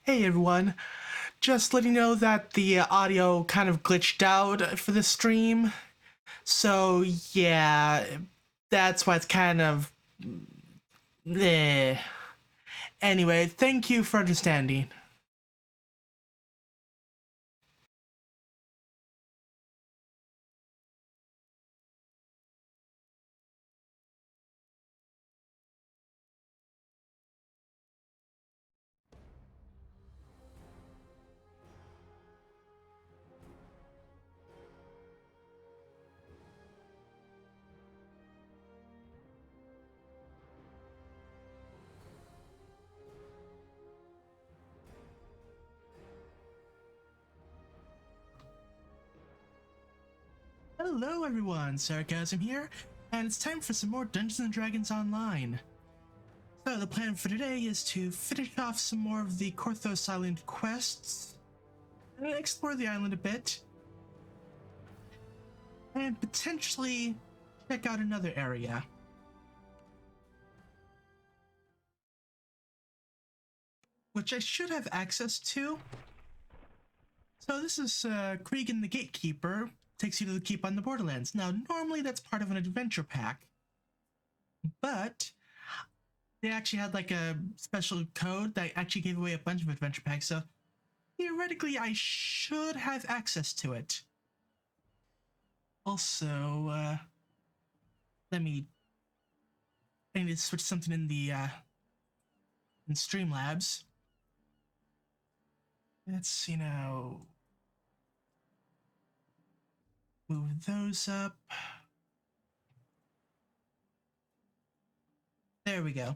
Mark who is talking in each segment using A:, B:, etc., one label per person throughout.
A: Hey everyone, just letting you know that the audio kind of glitched out for the stream. So yeah, that's why it's kind of eh. Anyway, thank you for understanding. Hello everyone, Sarcasm here, and it's time for some more Dungeons and Dragons Online. So the plan for today is to finish off some more of the Korthos Island quests, and explore the island a bit, and potentially check out another area. Which I should have access to. So this is Cregan the Gatekeeper, takes you to the keep on the Borderlands. Now, normally that's part of an adventure pack, but they actually had like a special code that actually gave away a bunch of adventure packs, so theoretically I should have access to it. Also, let me, I need to switch something in the, in Streamlabs. Let's, move those up. There we go.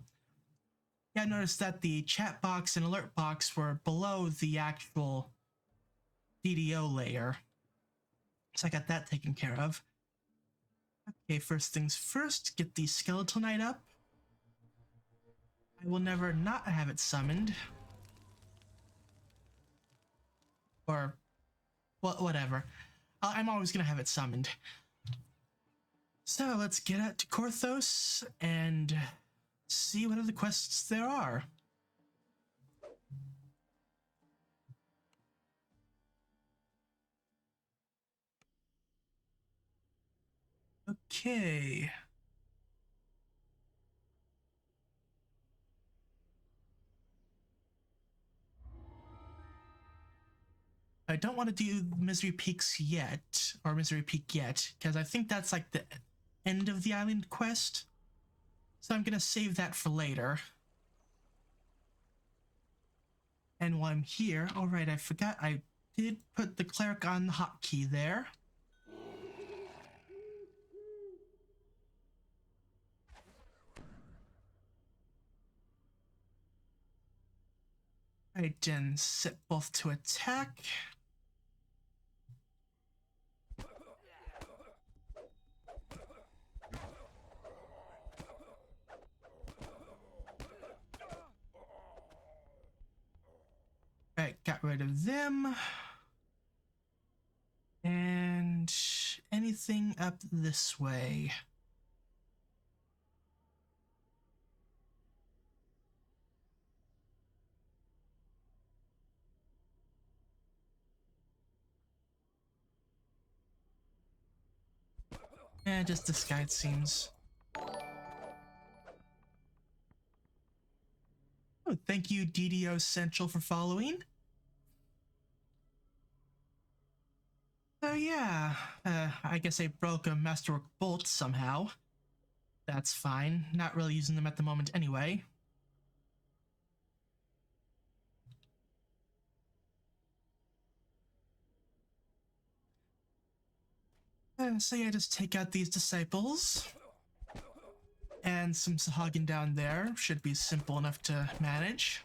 A: Yeah, I noticed that the chat box and alert box were below the actual DDO layer. So I got that taken care of. Okay, first things first, get the Skeletal Knight up. I will never not have it summoned. Or, well, whatever. I'm always gonna have it summoned. So let's get out to Korthos and see what other quests there are. Okay. I don't want to do Misery Peaks yet, or Misery Peak yet, because I think that's like the end of the island quest. So I'm gonna save that for later. And while I'm here, alright, I forgot I did put the cleric on the hotkey there. I then set both to attack. Right, got rid of them. And anything up this way? Just this guy, it seems. Oh, thank you, DDO Central, for following. So yeah, I guess I broke a Masterwork Bolt somehow. That's fine. Not really using them at the moment anyway. So yeah, just take out these disciples. And some Sahagin down there. Should be simple enough to manage.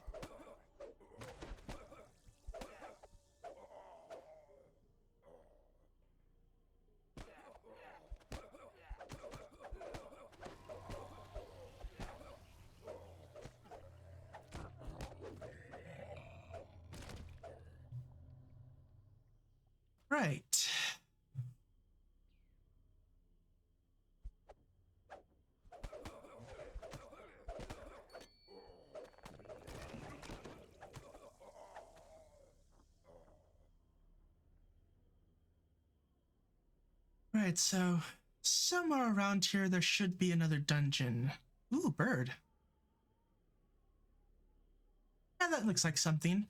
A: Right. Alright, so somewhere around here there should be another dungeon. Ooh, bird. Yeah, that looks like something.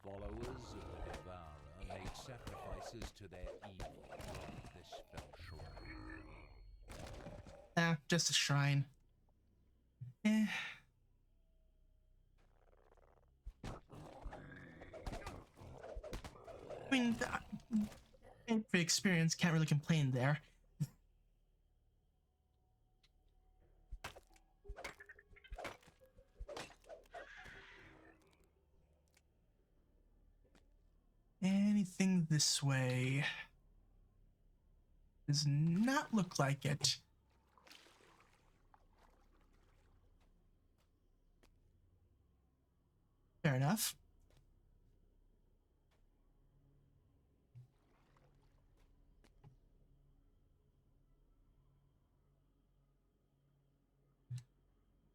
B: Followers of the Devourer made sacrifices to their evil in this fell shrine.
A: Just a shrine. Eh. I mean, for experience, can't really complain there. Anything this way? Does not look like it. Fair enough.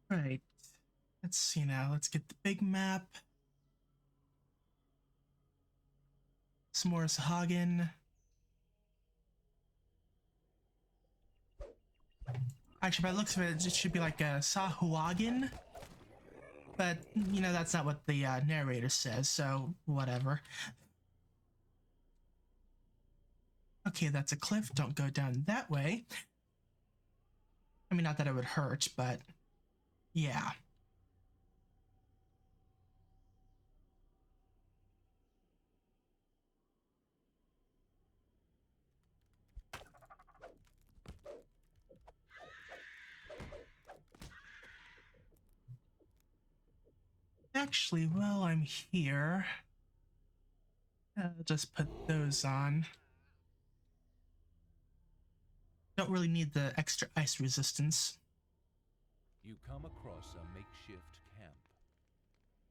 A: Right. Let's see now. Let's get the big map. Some more Sahagin. Actually, by the looks of it, it should be like a Sahuagin. But, you know, that's not what the narrator says, so whatever. Okay, that's a cliff. Don't go down that way. I mean, not that it would hurt, but yeah. Actually, while I'm here, I'll just put those on. Don't really need the extra ice resistance.
B: You come across a makeshift camp.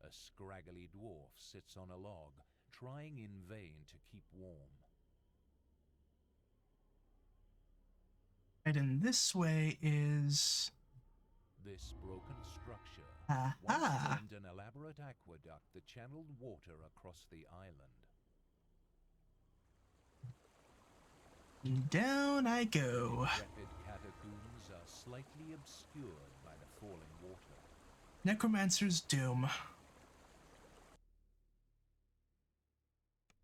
B: A scraggly dwarf sits on a log, trying in vain to keep warm.
A: Right, and this way is...
B: This broken structure
A: Aha!
B: once formed an elaborate aqueduct that channeled water across the island.
A: Down I go.
B: Rapid catacombs are slightly obscured by the falling water.
A: Necromancer's Doom.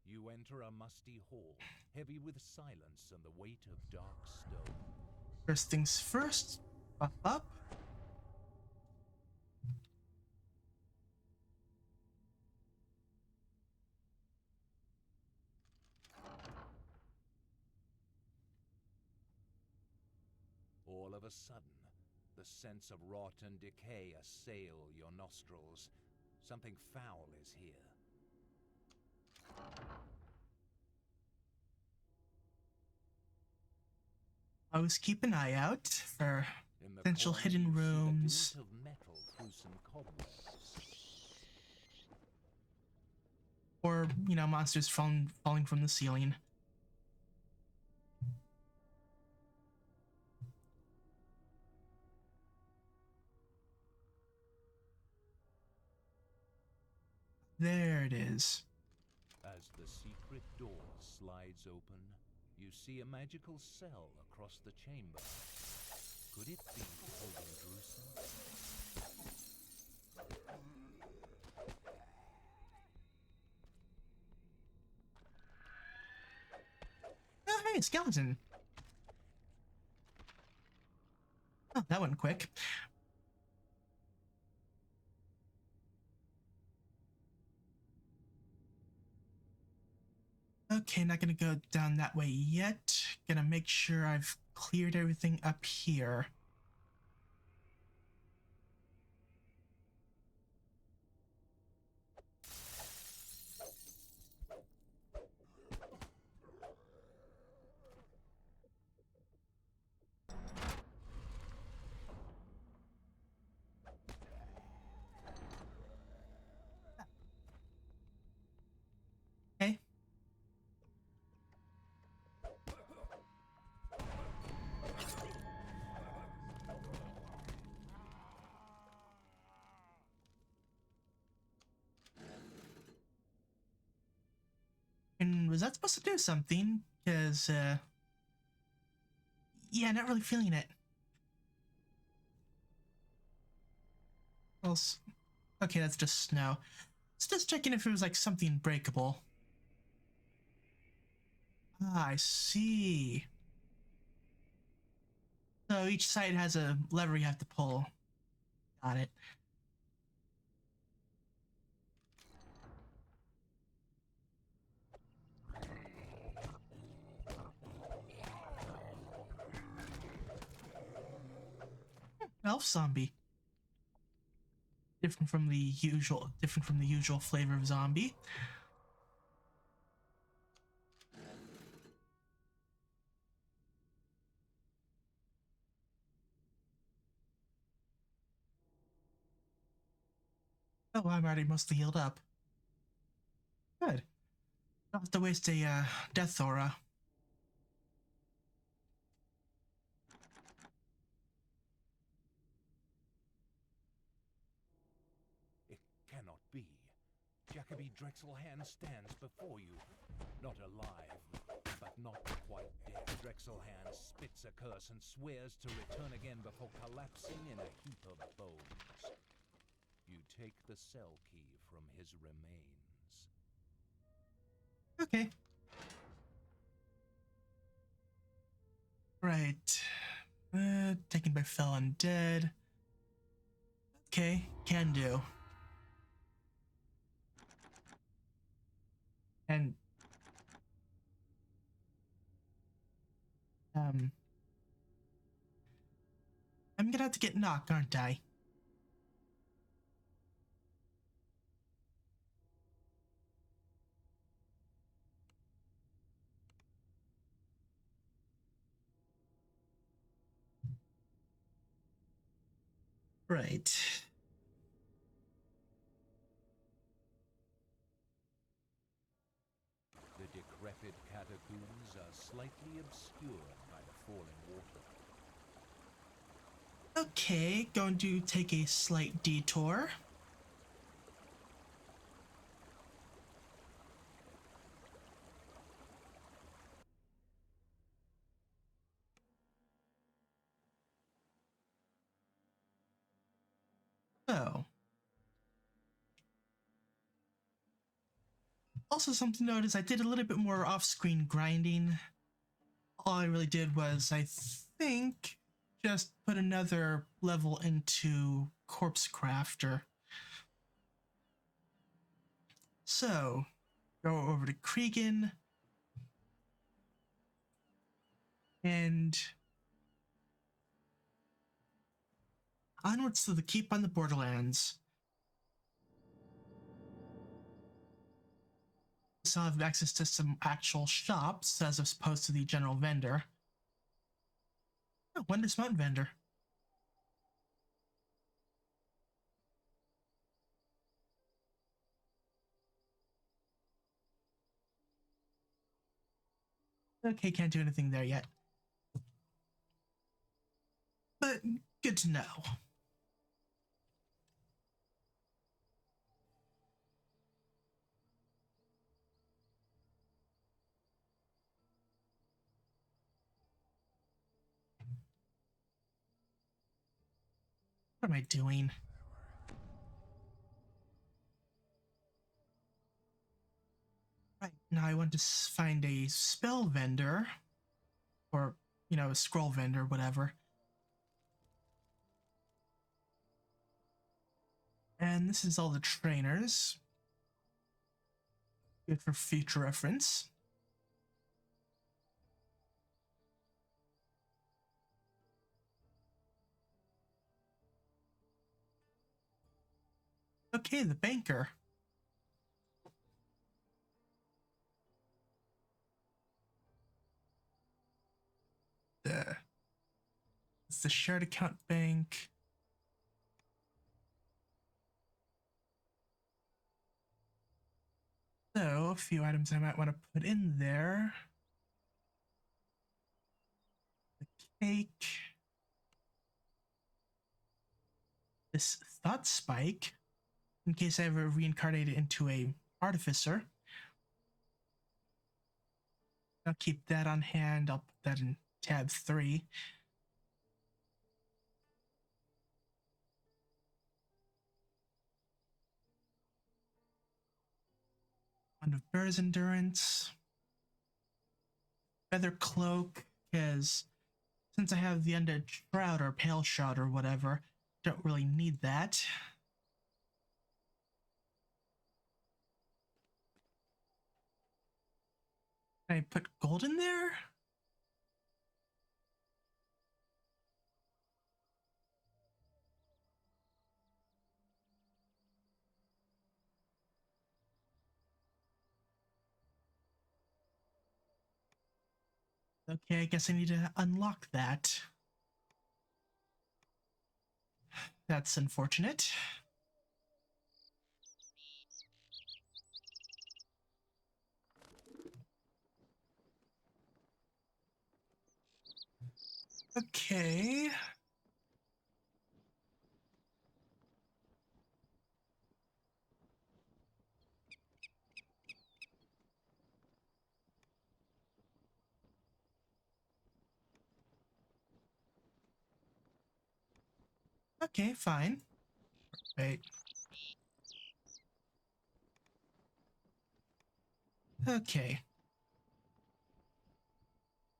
B: You enter a musty hall, heavy with silence and the weight of dark stone.
A: First things first, buff up.
B: All of a sudden, the sense of rot and decay assail your nostrils. Something foul is here.
A: Always keep an eye out for
B: In the
A: potential
B: corner,
A: hidden
B: you see the
A: rooms.
B: glint of metal through some cobwebs.
A: Or, you know, monsters falling from the ceiling. There it is.
B: As the secret door slides open, you see a magical cell across the chamber. Could it be Holy Drusen?
A: Oh, hey, skeleton. Oh, that went quick. Okay, not gonna go down that way yet. Gonna make sure I've cleared everything up here. Okay. Is that supposed to do something? Because, yeah, not really feeling it. Well, okay, that's just snow. It's just checking if it was like something breakable. Ah, I see. So each side has a lever you have to pull. Got it. Elf zombie. Different from the usual flavor of zombie. Oh, I'm already mostly healed up. Good. Don't have to waste a death aura.
B: It cannot be. Jacoby Drexelhan stands before you. Not alive, but not quite dead. Drexelhan spits a curse and swears to return again before collapsing in a heap of bones. You take the cell key from his remains.
A: Okay. Right. Taken by Fell Undead. Okay, can do. And I'm gonna have to get knocked, aren't I? Right.
B: The decrepit catacombs are slightly obscured by the falling water.
A: Okay, going to take a slight detour. So, also something to note is I did a little bit more off-screen grinding. All I really did was, I think, just put another level into Corpse Crafter. So, go over to Cregan, and onwards to the Keep on the Borderlands. So I have access to some actual shops as opposed to the general vendor. Oh, Wondrous Mountain Vendor. Okay, can't do anything there yet. But good to know. What am I doing? Right, now I want to find a spell vendor. Or, a scroll vendor, whatever. And this is all the trainers. Good for future reference. Okay, the banker. It's the shared account bank. So, a few items I might want to put in there. The cake. This thought spike, in case I ever reincarnate it into a artificer. I'll keep that on hand. I'll put that in tab 3. One of Bear's Endurance. Feather Cloak, because since I have the Undead Shroud or Pale Shroud or whatever, don't really need that. Can I put gold in there? Okay, I guess I need to unlock that. That's unfortunate. Okay. Okay, fine. Wait. Okay.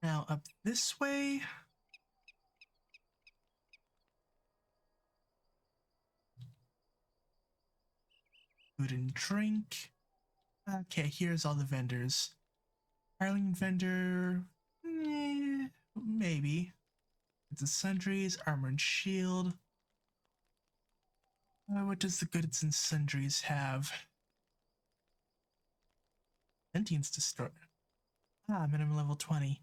A: Now up this way. Food and drink. Okay, here's all the vendors. Hireling vendor. Maybe. It's a sundries, armor and shield. What does the goods and sundries have? Sentience to start. Minimum level 20.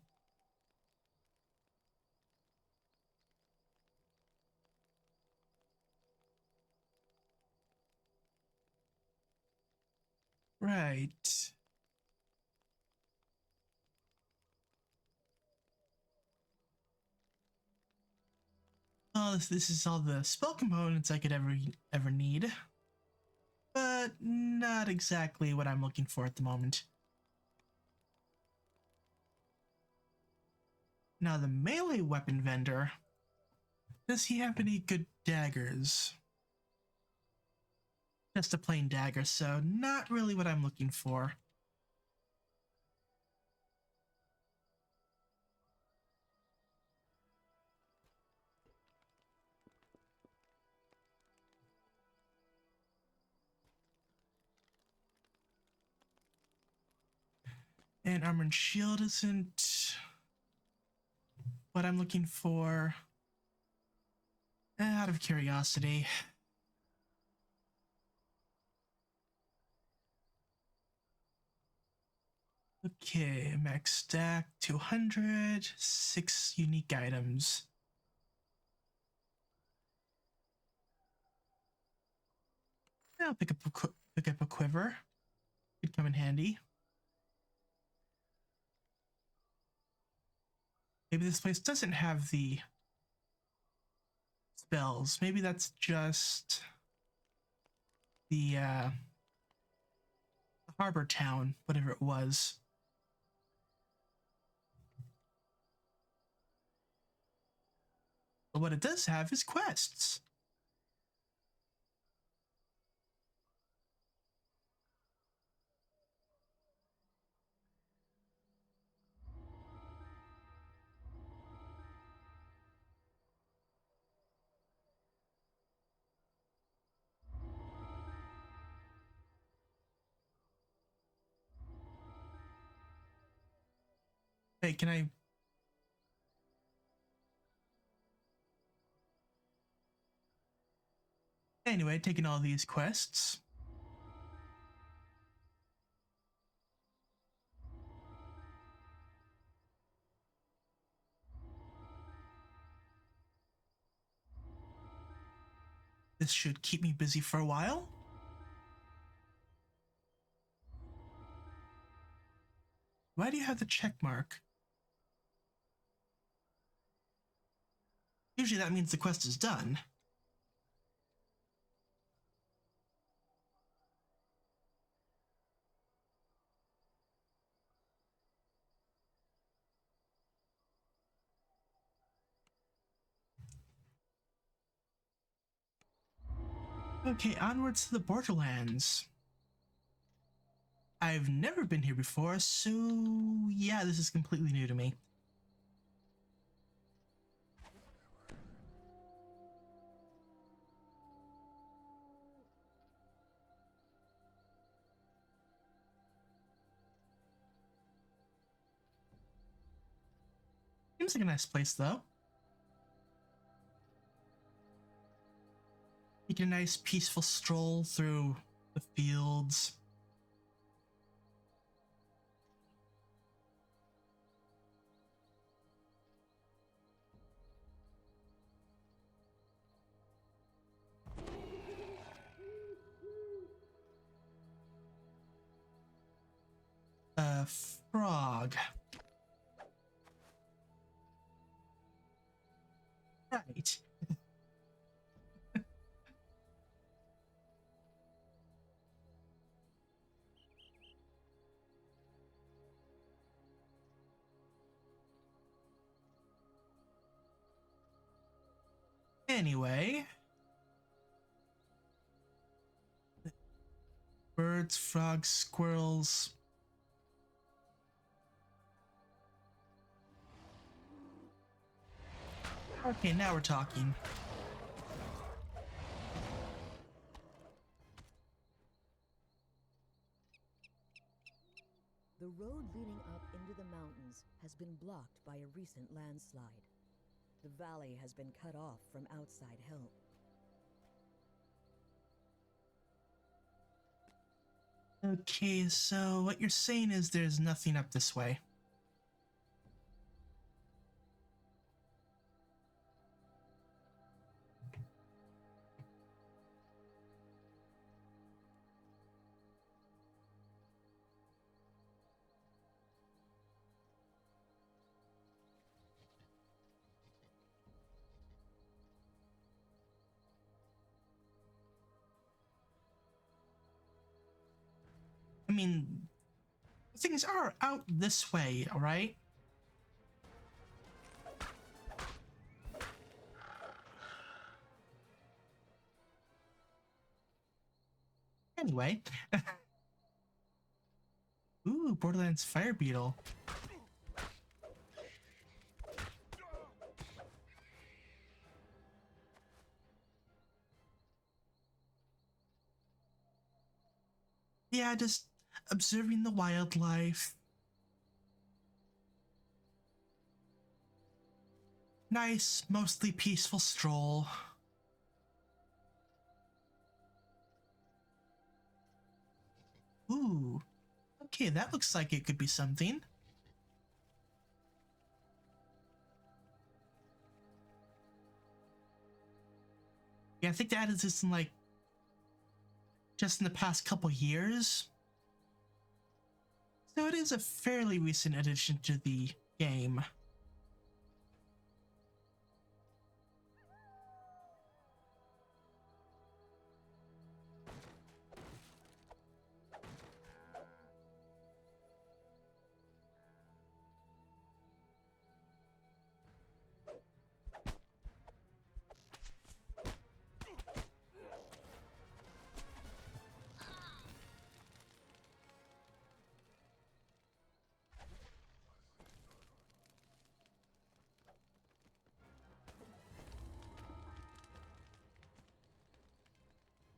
A: Right. Well, this is all the spell components I could ever need. But not exactly what I'm looking for at the moment. Now the melee weapon vendor. Does he have any good daggers? Just a plain dagger, so not really what I'm looking for. And armor and shield isn't what I'm looking for. Out of curiosity. Okay, max stack 200, 6 unique items. I'll pick up a quiver. Could come in handy. Maybe this place doesn't have the spells. Maybe that's just the harbor town, whatever it was. But what it does have is quests. Hey, can I... Anyway, taking all these quests. This should keep me busy for a while. Why do you have the check mark? Usually that means the quest is done. Okay, onwards to the Borderlands. I've never been here before, so yeah, this is completely new to me. Seems like a nice place, though. Take a nice peaceful stroll through the fields. Frog. Right. Anyway. Birds, frogs, squirrels. Okay, now we're talking.
C: The road leading up into the mountains has been blocked by a recent landslide. The valley has been cut off from outside help.
A: Okay, so what you're saying is there's nothing up this way. I mean, things are out this way, alright? Anyway. Ooh, Borderlands Fire Beetle. Yeah, just observing the wildlife. Nice, mostly peaceful stroll. Ooh. Okay, that looks like it could be something. Yeah, I think they added this in like just in the past couple years. So it is a fairly recent addition to the game.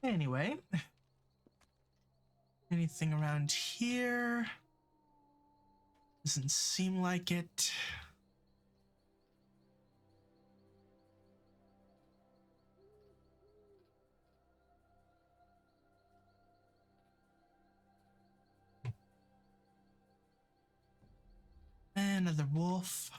A: Anyway, anything around here? Doesn't seem like it. Another wolf.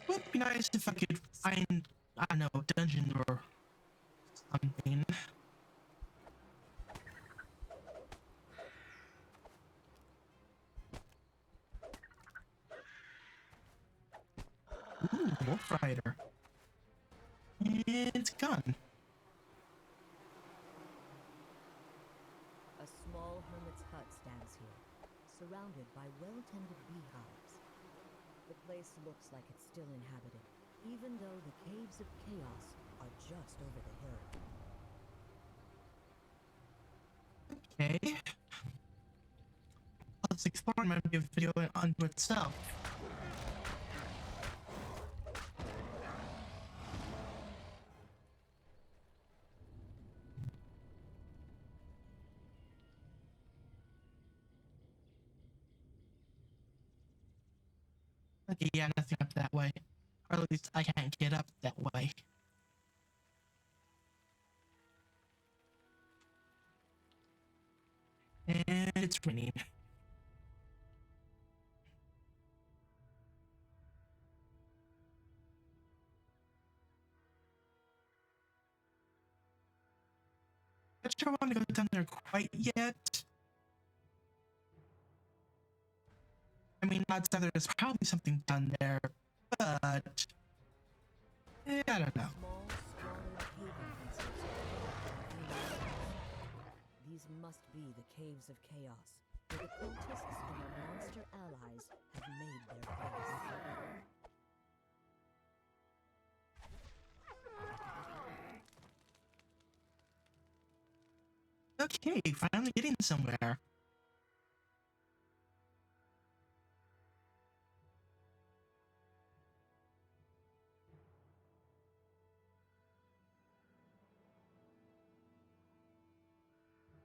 A: Would be nice if I could find, I don't know, a dungeon or something. Ooh, Wolf Rider. It's gone.
C: A small hermit's hut stands here, surrounded by well-tended beehives. The place looks like it's still inhabited, even though the Caves of Chaos are just over the hill.
A: Okay. Let's explore might be a video unto itself. Okay, yeah, nothing up that way. Or at least I can't get up that way. And it's raining. Not sure I want to go down there quite yet. I mean, odds are there's probably something down there, but I don't know.
C: Small, squalid cave entrances. These must be the Caves of Chaos, where the cultists and their monster allies have made their base.
A: Okay, finally getting somewhere.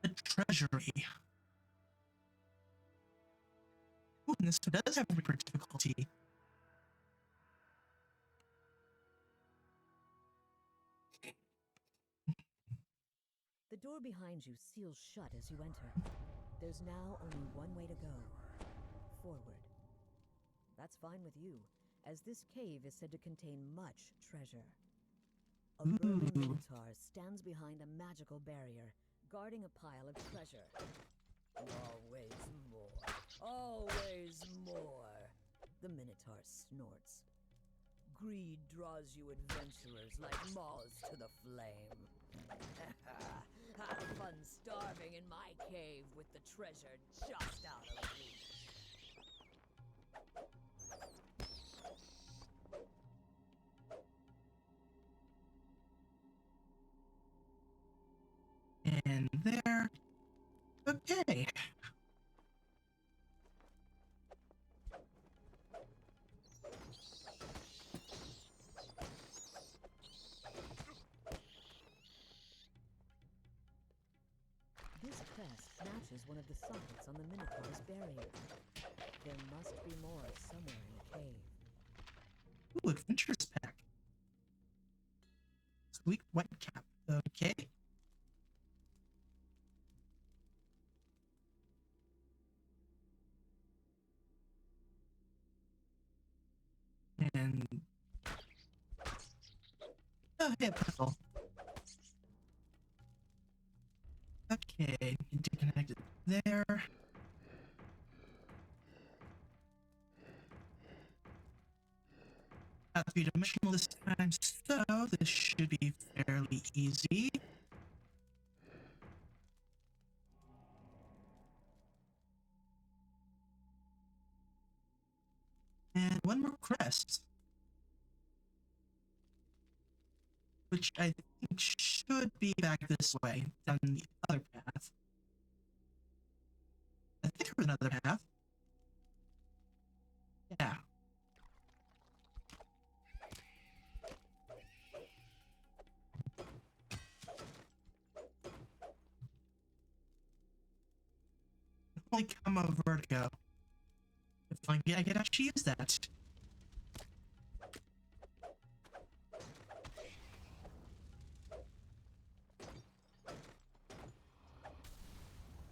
A: The treasury. Ooh, and this does have reaper difficulty.
C: The door behind you seals shut as you enter. There's now only one way to go. Forward. That's fine with you, as this cave is said to contain much treasure. A burly minotaur stands behind a magical barrier, guarding a pile of treasure. Always more. Always more. The minotaur snorts. Greed draws you adventurers like moths to the flame. Have fun starving in my cave with the treasure just out of reach.
A: And there. Okay.
C: This crest matches one of the sockets on the Minotaur's barrier. There must be more somewhere in the cave.
A: Ooh, adventures pack. Sweet white cap. Okay. And oh, yeah, puzzle. Okay, need to connect it there. Not three-dimensional this time, so this should be fairly easy. And one more crest. Which I think should be back this way, down the other path. I think there was another path. Yeah. Holy comma vertigo. If I could actually use that.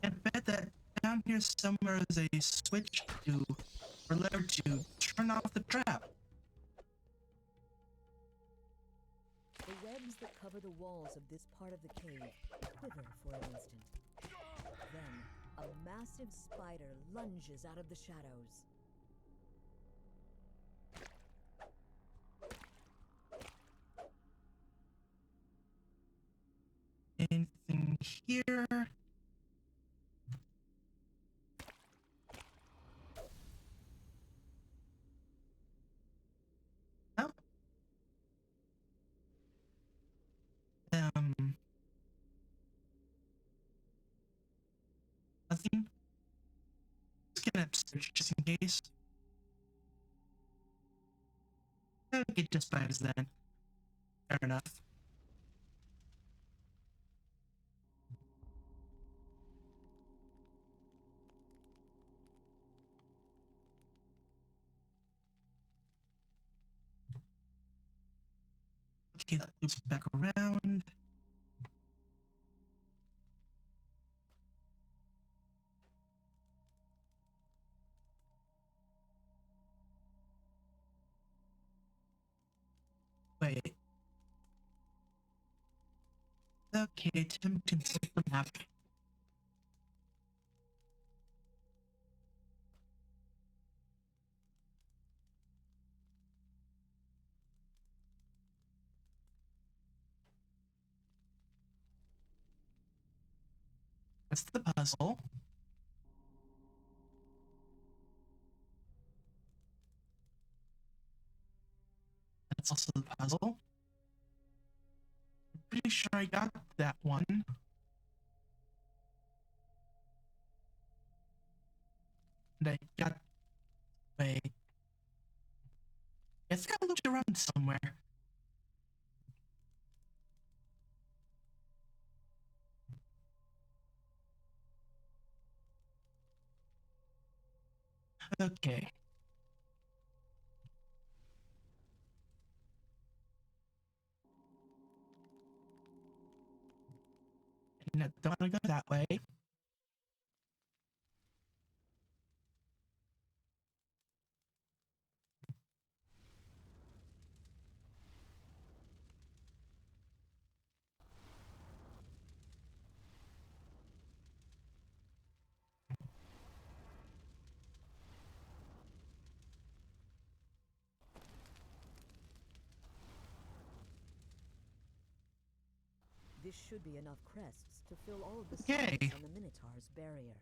A: I bet that down here somewhere is a switch to, or lever to turn off the trap.
C: The webs that cover the walls of this part of the cave quiver for an instant. Then, a massive spider lunges out of the shadows.
A: here. No. Nothing. Let's get upstairs just in case. Okay, just vibes then. Fair enough. Okay, that loops back around. Wait. Okay, Tim can skip the map. That's the puzzle. That's also the puzzle. I'm pretty sure I got that one. And I got... Wait. I think I looked around somewhere. Okay. No, don't want to go that way.
C: This should be enough crests to fill all of the
A: Okay.
C: slots on the Minotaur's barrier.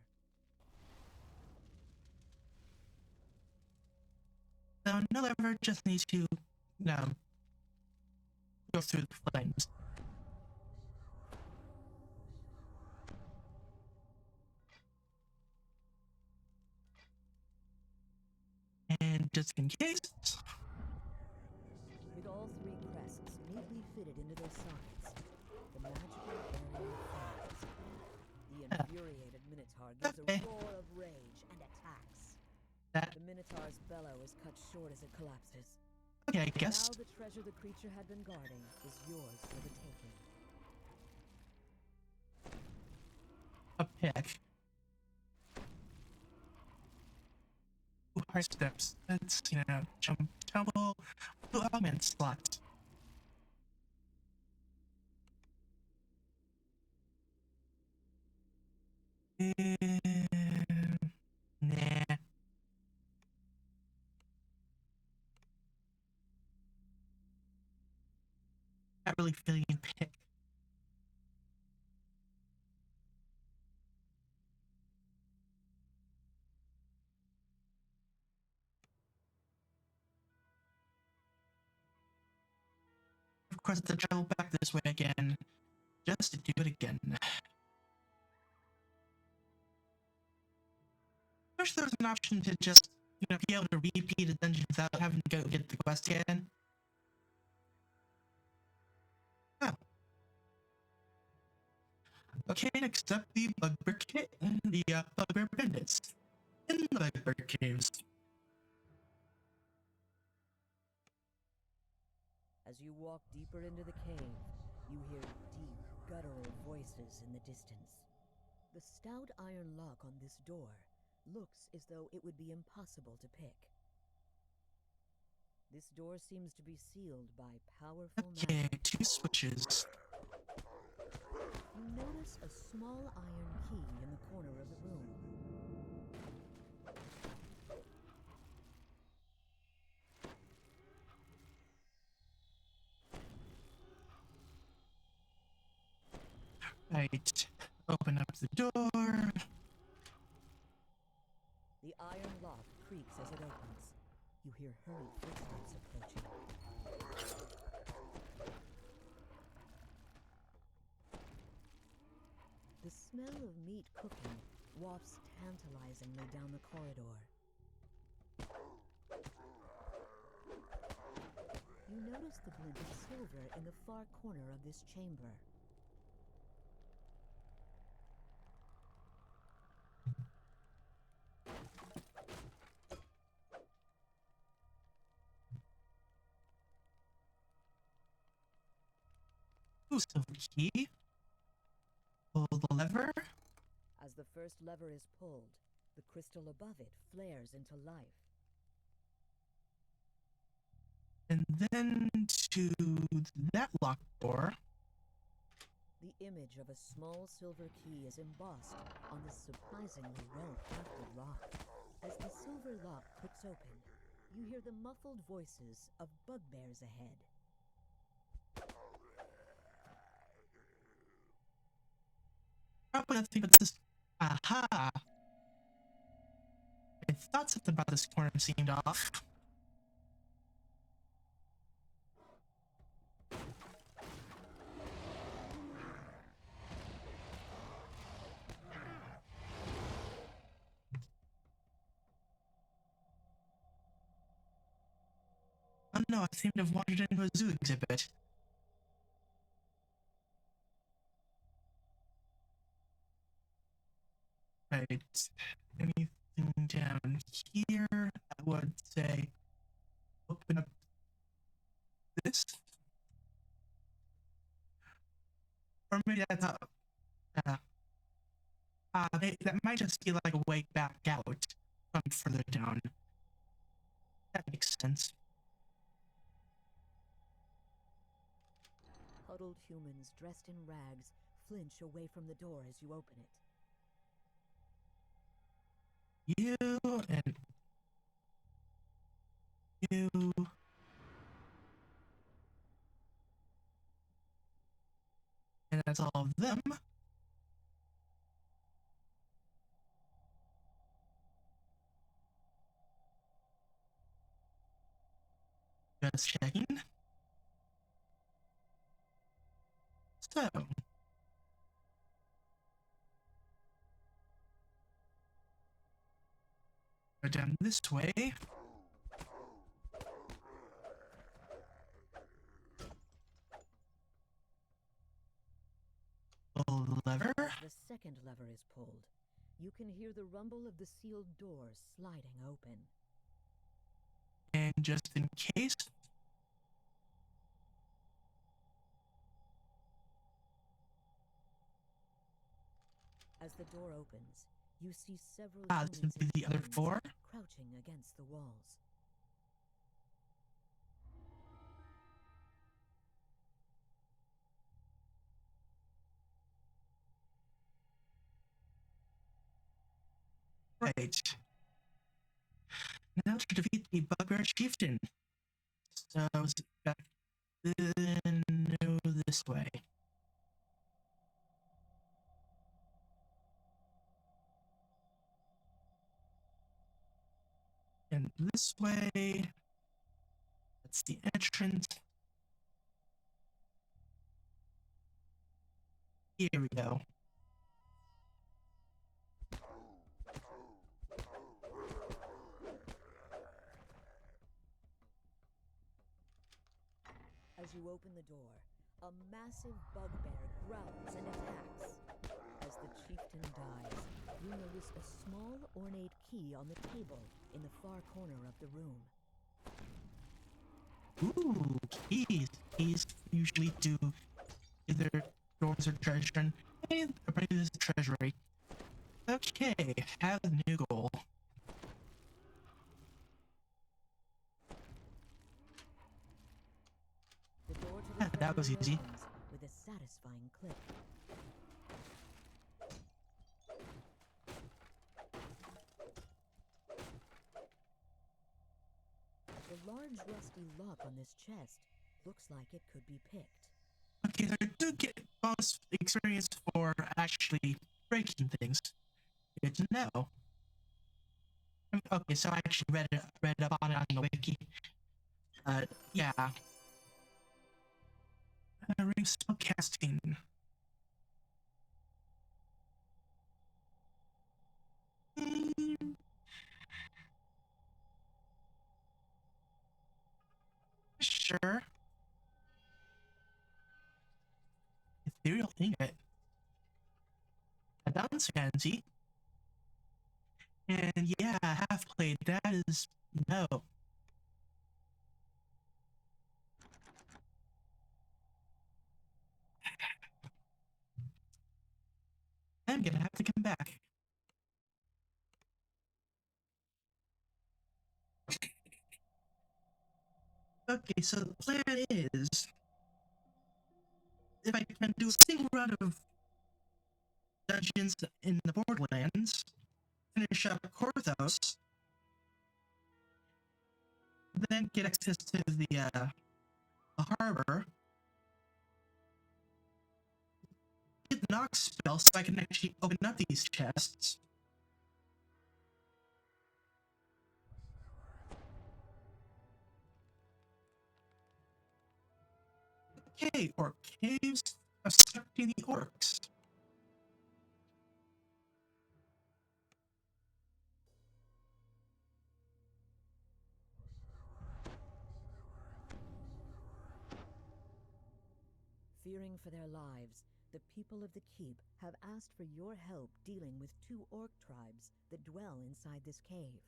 A: So no lever, just needs to, go through the flames. And just in case,
C: With all three crests neatly fitted into their sides, the magical barrier fails. The infuriated Minotaur gives
A: Okay.
C: a roar of rage and attacks.
A: that,
C: The Minotaur's bellow is cut short as it collapses.
A: okay, I guess.
C: Now the treasure the creature had been guarding is yours for the taking.
A: A pick. Ooh, high steps. Let's, jump, tumble, blue augment slot. Nah. Not really feeling a pick. Of course, to travel back this way again, just to do it again. I wish there was an option to just, be able to repeat a dungeon without having to go get the quest again. Oh. Okay, next up, the Bugbear Kit and the Bugbear Bandits in the Bugbear Caves.
C: As you walk deeper into the cave, you hear deep, guttural voices in the distance. The stout iron lock on this door looks as though it would be impossible to pick. This door seems to be sealed by powerful
A: Okay,
C: magic.
A: 2 switches.
C: You notice a small iron key in the corner of the room.
A: Right. Open up the door.
C: The iron lock creaks as it opens. You hear hurried footsteps approaching. The smell of meat cooking wafts tantalizingly down the corridor. You notice the glint of silver in the far corner of this chamber.
A: Ooh, silver key. Pull the lever.
C: As the first lever is pulled, the crystal above it flares into life.
A: And then to that locked door.
C: The image of a small silver key is embossed on this surprisingly well-crafted lock. As the silver lock clicks open, you hear the muffled voices of bugbears ahead.
A: Probably nothing but this. Aha! I thought something about this corner seemed off. Oh no, I seem to have wandered into a zoo exhibit. Right. Anything down here? I would say open up this. Or maybe that's not. That might just be like a way back out from further down. That makes sense.
C: Huddled humans dressed in rags flinch away from the door as you open it.
A: You and you. And that's all of them. Just checking. So. Go down this way. Pull the lever.
C: The second lever is pulled. You can hear the rumble of the sealed door sliding open.
A: And just in case.
C: As the door opens, you see several
A: This
C: humans
A: would be
C: in
A: the other
C: chains
A: four.
C: crouching against the walls.
A: Right. Now to defeat the Bugbear Chieftain. So, back no, this way. And this way. That's the entrance. Here we go.
C: As you open the door, a massive bugbear growls and attacks. As the chieftain dies, you notice a small ornate key on the table in the far corner of the room.
A: Ooh, keys. Keys usually do either doors or treasure. And apparently this is treasury. Okay, have a new goal.
C: The door to the
A: That was
C: treasury
A: easy.
C: opens with a satisfying click. The large rusty lock on this chest looks like it could be picked.
A: Okay, so I do get bonus experience for actually breaking things. Good to know. Okay, so I actually read up on it on the wiki. Yeah. Ring spellcasting. Mm, sure. Ethereal ingot. That sounds fancy. And yeah, half plate. That is no. I'm gonna have to come back. Okay, so the plan is if I can do a single round of dungeons in the Borderlands, finish up Korthos, then get access to the harbor, get the Nox spell so I can actually open up these chests. Okay, or caves obstructing the orcs.
C: Fearing for their lives, the people of the keep have asked for your help dealing with 2 orc tribes that dwell inside this cave.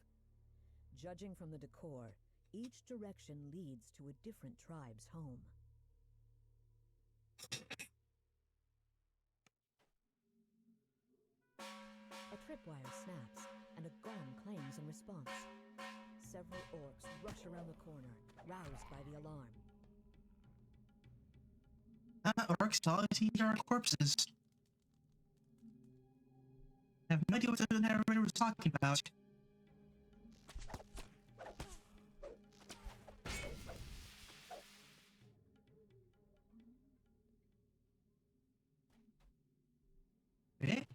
C: Judging from the decor, each direction leads to a different tribe's home. A tripwire snaps, and a gong clangs in response. Several orcs rush around the corner, roused by the alarm.
A: Orcs always eat our corpses. I have no idea what the narrator was talking about. Okay.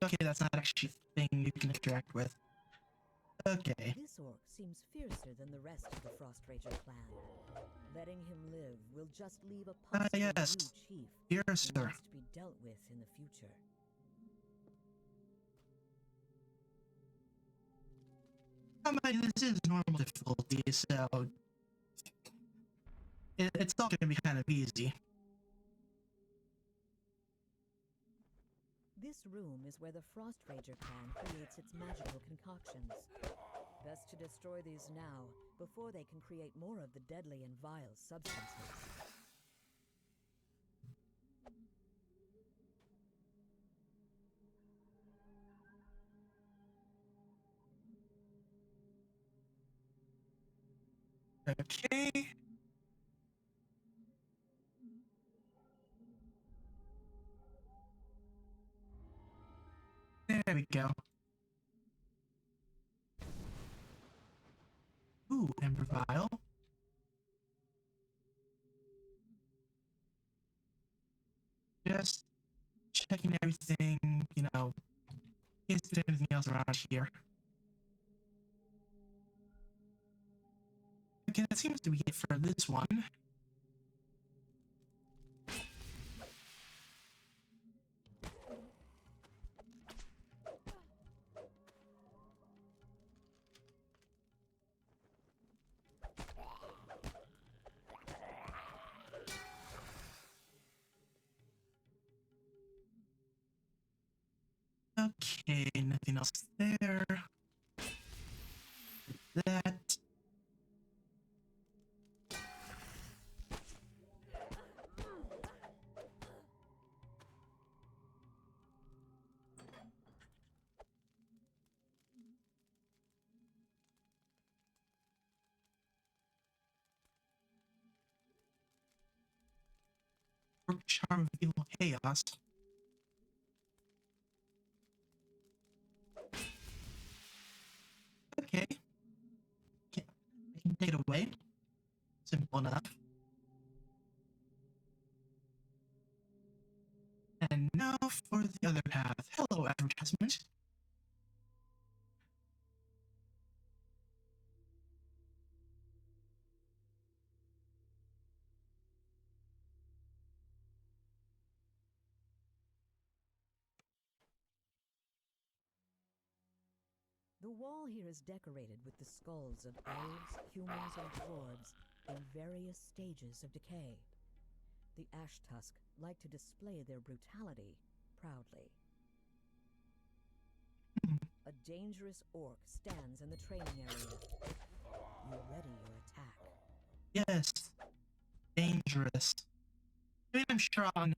A: Okay, that's not actually a thing you can interact with. Okay.
C: This orc seems fiercer than the rest of the Frost Rager clan. Letting him live will just leave a possible
A: Yes.
C: new chief
A: Fiercer.
C: who must be dealt with in the future.
A: This is normal difficulty, so it's all gonna be kind of easy.
C: This room is where the Frost Rager clan creates its magical concoctions. Best to destroy these now, before they can create more of the deadly and vile substances.
A: Okay. There we go. Ooh, Ember Vial. Just checking everything, is there anything else around here? Okay, that seems to be it for this one. Okay, nothing else there. That. Work Charm of Evil Chaos. Okay. I can take it away. Some simple enough. And now for the other path. Hello, advertisement.
C: The wall here is decorated with the skulls of elves, humans, and dwarves in various stages of decay. The Ash Tusk like to display their brutality proudly. A dangerous orc stands in the training area. You ready your attack.
A: Yes. Dangerous. I mean, I'm sure on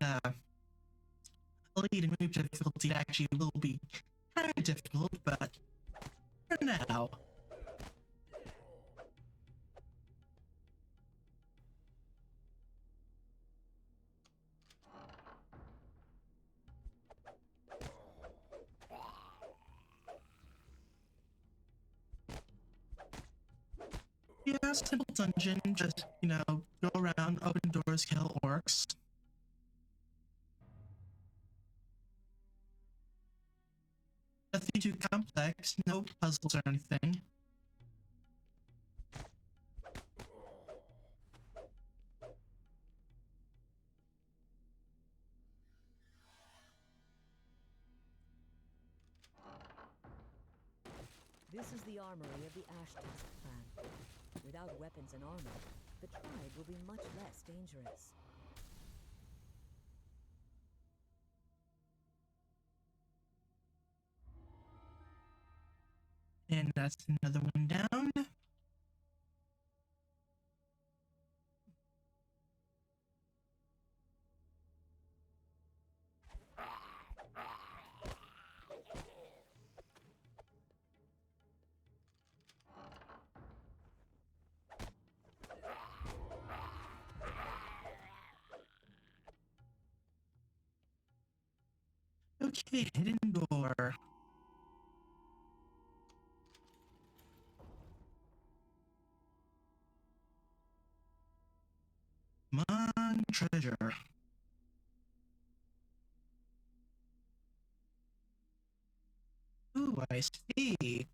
A: Elite and Move difficulty actually will be kind of difficult, but for now. Yeah, simple dungeon, just, go around, open doors, kill orcs. Nothing too complex, no puzzles or anything.
C: This is the armory of the Ash Tusk clan. Without weapons and armor, the tribe will be much less dangerous.
A: And that's another one down. Okay, hidden door. Come on, treasure. Ooh, I see.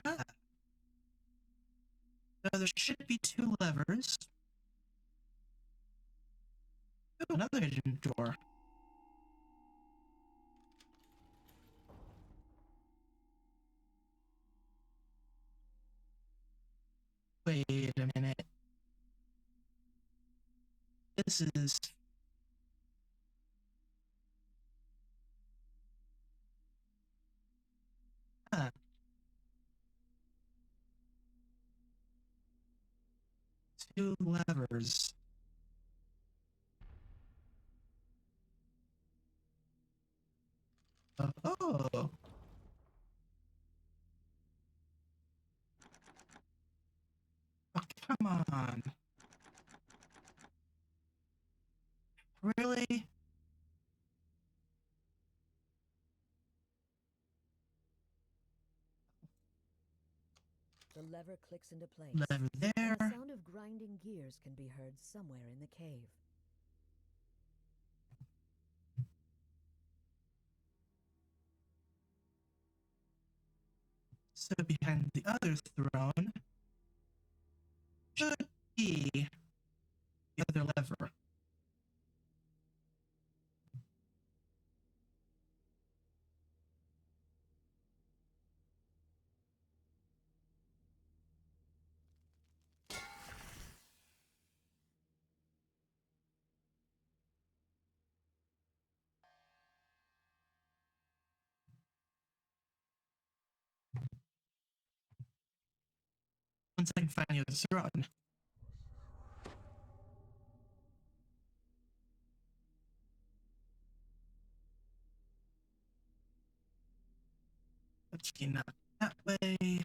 A: Ah. So there should be 2 levers. Ooh, another hidden door. Wait a minute. This is... Ah. 2 levers. Oh. Oh, come on. Really?
C: The lever clicks into place.
A: Lever
C: And
A: there.
C: the sound of grinding gears can be heard somewhere in the cave.
A: So behind the other throne should be the other lever. Once I can find the other throne. Okay, not that way.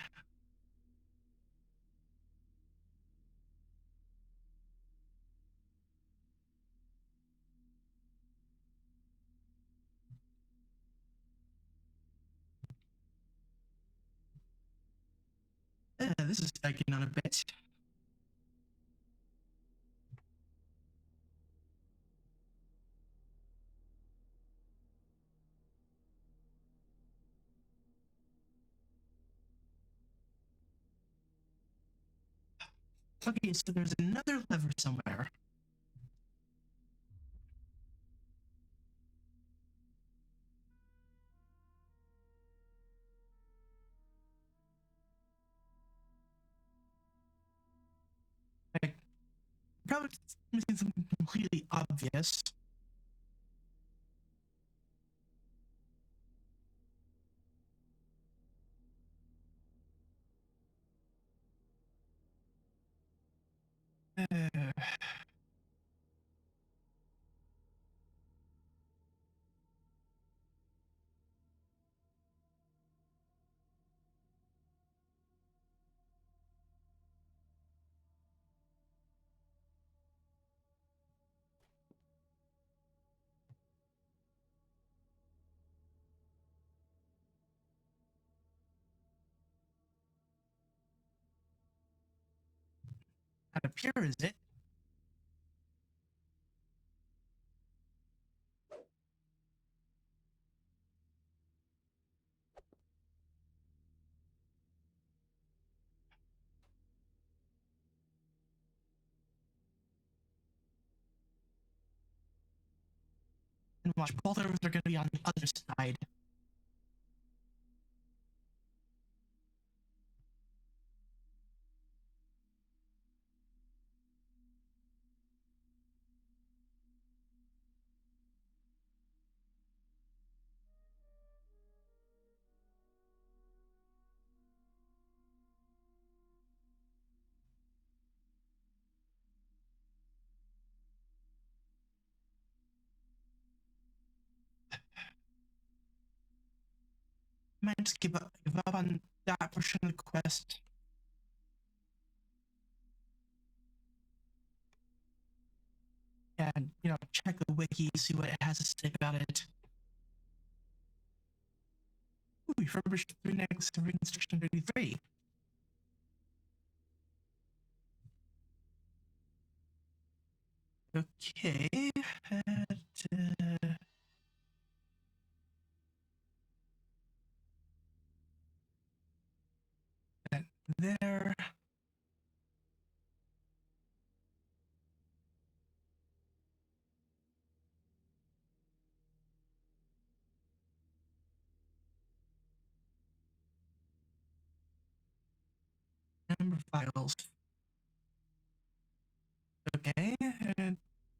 A: this is taking on a bit. Okay, so there's another lever somewhere. I probably missing something completely obvious. Uh, not up here, is it? And watch, both of them are going to be on the other side. I might just give up on that portion of the quest. And, check the wiki, see what it has to say about it. Ooh, refurbished through next to Reconstruction 33. Okay, there. Number files. Okay, and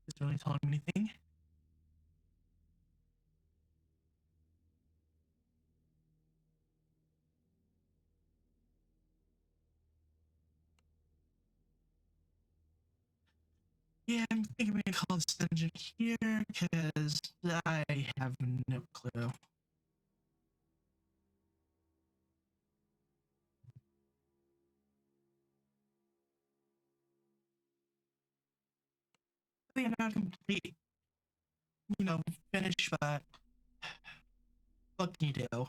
A: it's really telling me anything. Yeah, I'm thinking we can call this dungeon here because I have no clue. I think I'm not complete, finish, but what can you do?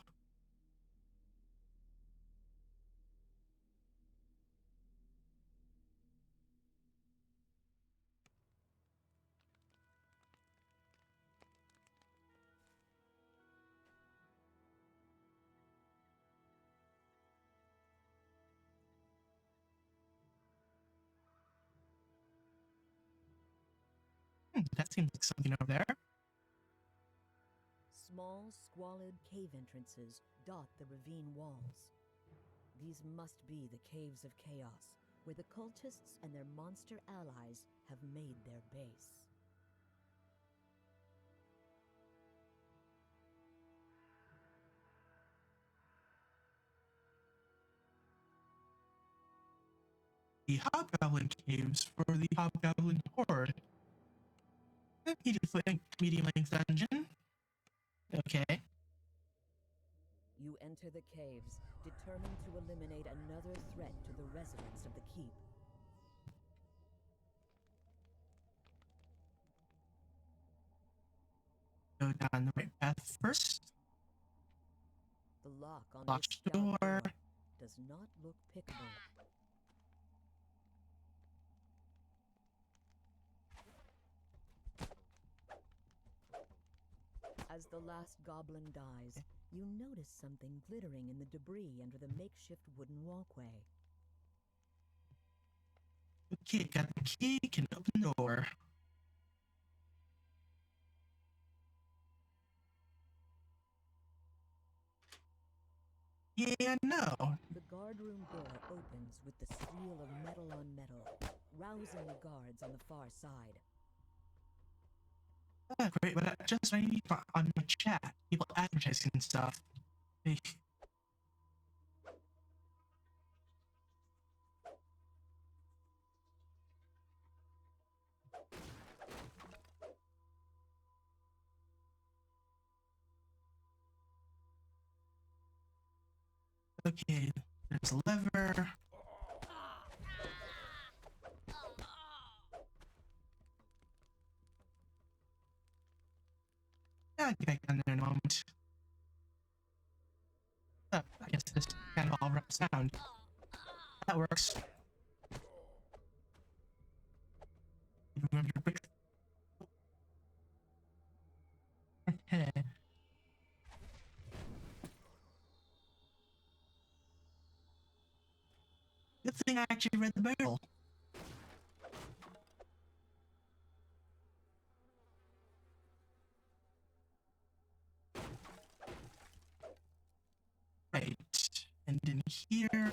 A: That seems like something over there.
C: Small, squalid cave entrances dot the ravine walls. These must be the Caves of Chaos, where the cultists and their monster allies have made their base.
A: The Hobgoblin Caves for the Hobgoblin Horde. Medium-length dungeon. Okay.
C: You enter the caves, determined to eliminate another threat to the residents of the keep.
A: Go down the right path first.
C: The lock on
A: Locked
C: this stout
A: door.
C: door does not look pickable. As the last goblin dies, you notice something glittering in the debris under the makeshift wooden walkway.
A: Okay, got the key, can open the door. Yeah, no.
C: The guardroom door opens with the squeal of metal on metal, rousing the guards on the far side.
A: Great, but just what I need on my chat. People advertising and stuff. Hey. Okay, there's a lever. I'll get back down there in a moment. Oh, I guess this kind of all sound. That works. Remember to break. Good thing I actually read the barrel. Right. And in here,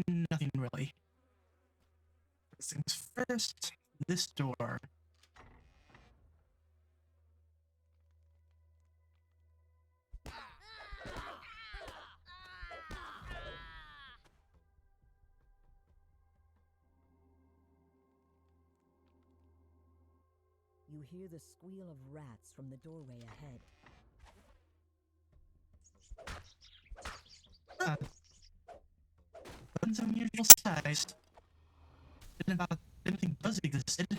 A: nothing really. First things first, this door.
C: You hear the squeal of rats from the doorway ahead.
A: Buttons of unusual size. Didn't think buzz existed.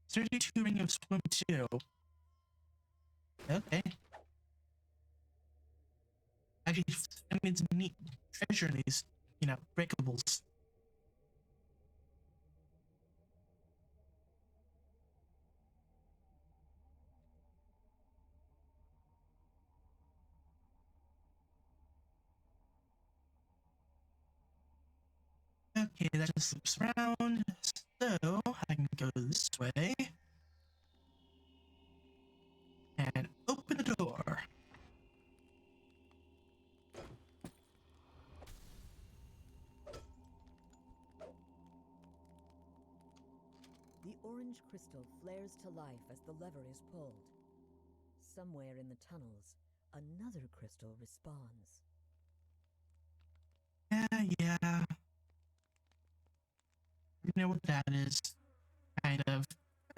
A: 32 ring of swim 2. Okay. Actually, I mean, it's a neat treasure in these, breakables. Okay, that just loops around. So I can go this way and open the door.
C: The orange crystal flares to life as the lever is pulled. Somewhere in the tunnels, another crystal responds.
A: Yeah. You know what that is? Kind of.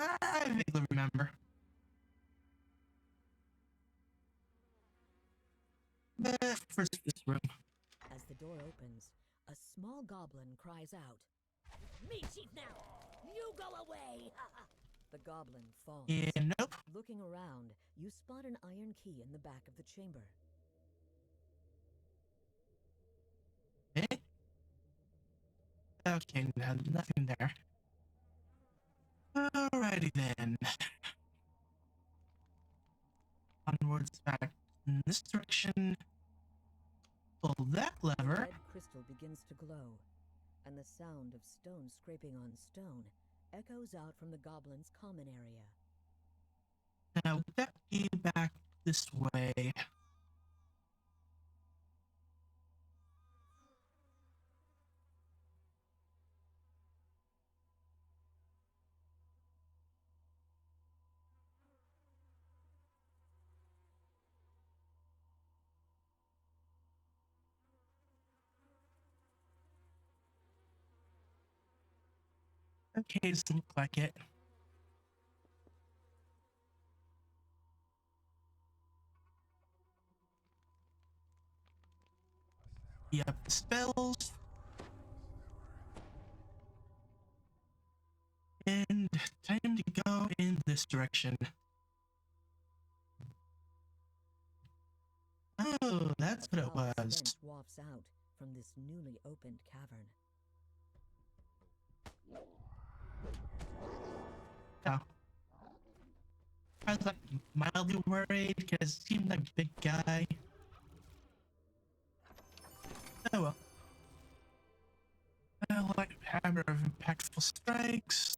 A: I vaguely remember. But first, this room.
C: As the door opens, a small goblin cries out, "Me chief now! You go away!" The goblin falls.
A: Yeah, nope.
C: Looking around, you spot an iron key in the back of the chamber.
A: Okay. Okay, no, nothing there. Alrighty then. Onwards back in this direction. Pull that
C: The
A: lever.
C: red crystal begins to glow, and the sound of stone scraping on stone echoes out from the goblin's common area.
A: Now, with that key back this way. Okay, doesn't look like it. Yep, spells. And time to go in this direction. That's what it
C: foul
A: was.
C: stench wafts out from this newly opened cavern.
A: Yeah. I was like mildly worried because he seemed like a big guy. Oh well. Well, like hammer of impactful strikes.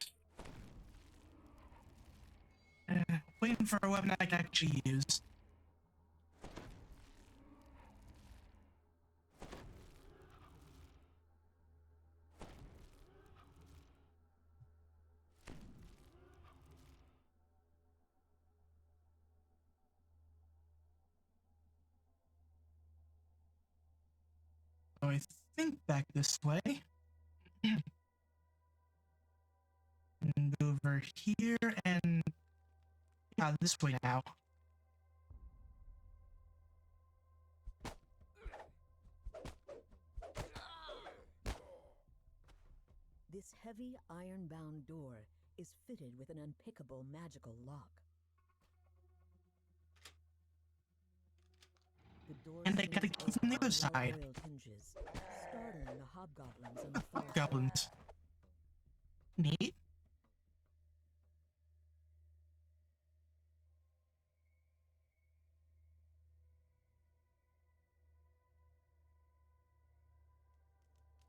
A: Waiting for a weapon I can actually use. So I think back this way. And over here and yeah, this way now.
C: This heavy iron-bound door is fitted with an unpickable magical lock. The door
A: And I got a
C: swings
A: key from the
C: open
A: other
C: on
A: side.
C: well-oiled hinges, startling the hobgoblins on the far side.
A: Goblins. Neat.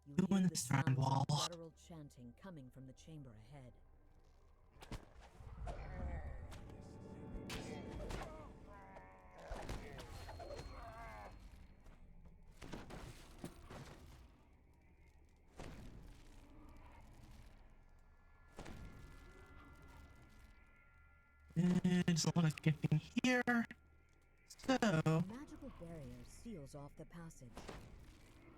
C: You
A: Who
C: hear
A: in
C: the
A: this
C: sounds
A: darn wall?
C: of guttural chanting coming from the chamber ahead.
A: There's a lot of skipping here. So,
C: A magical barrier seals off the passage.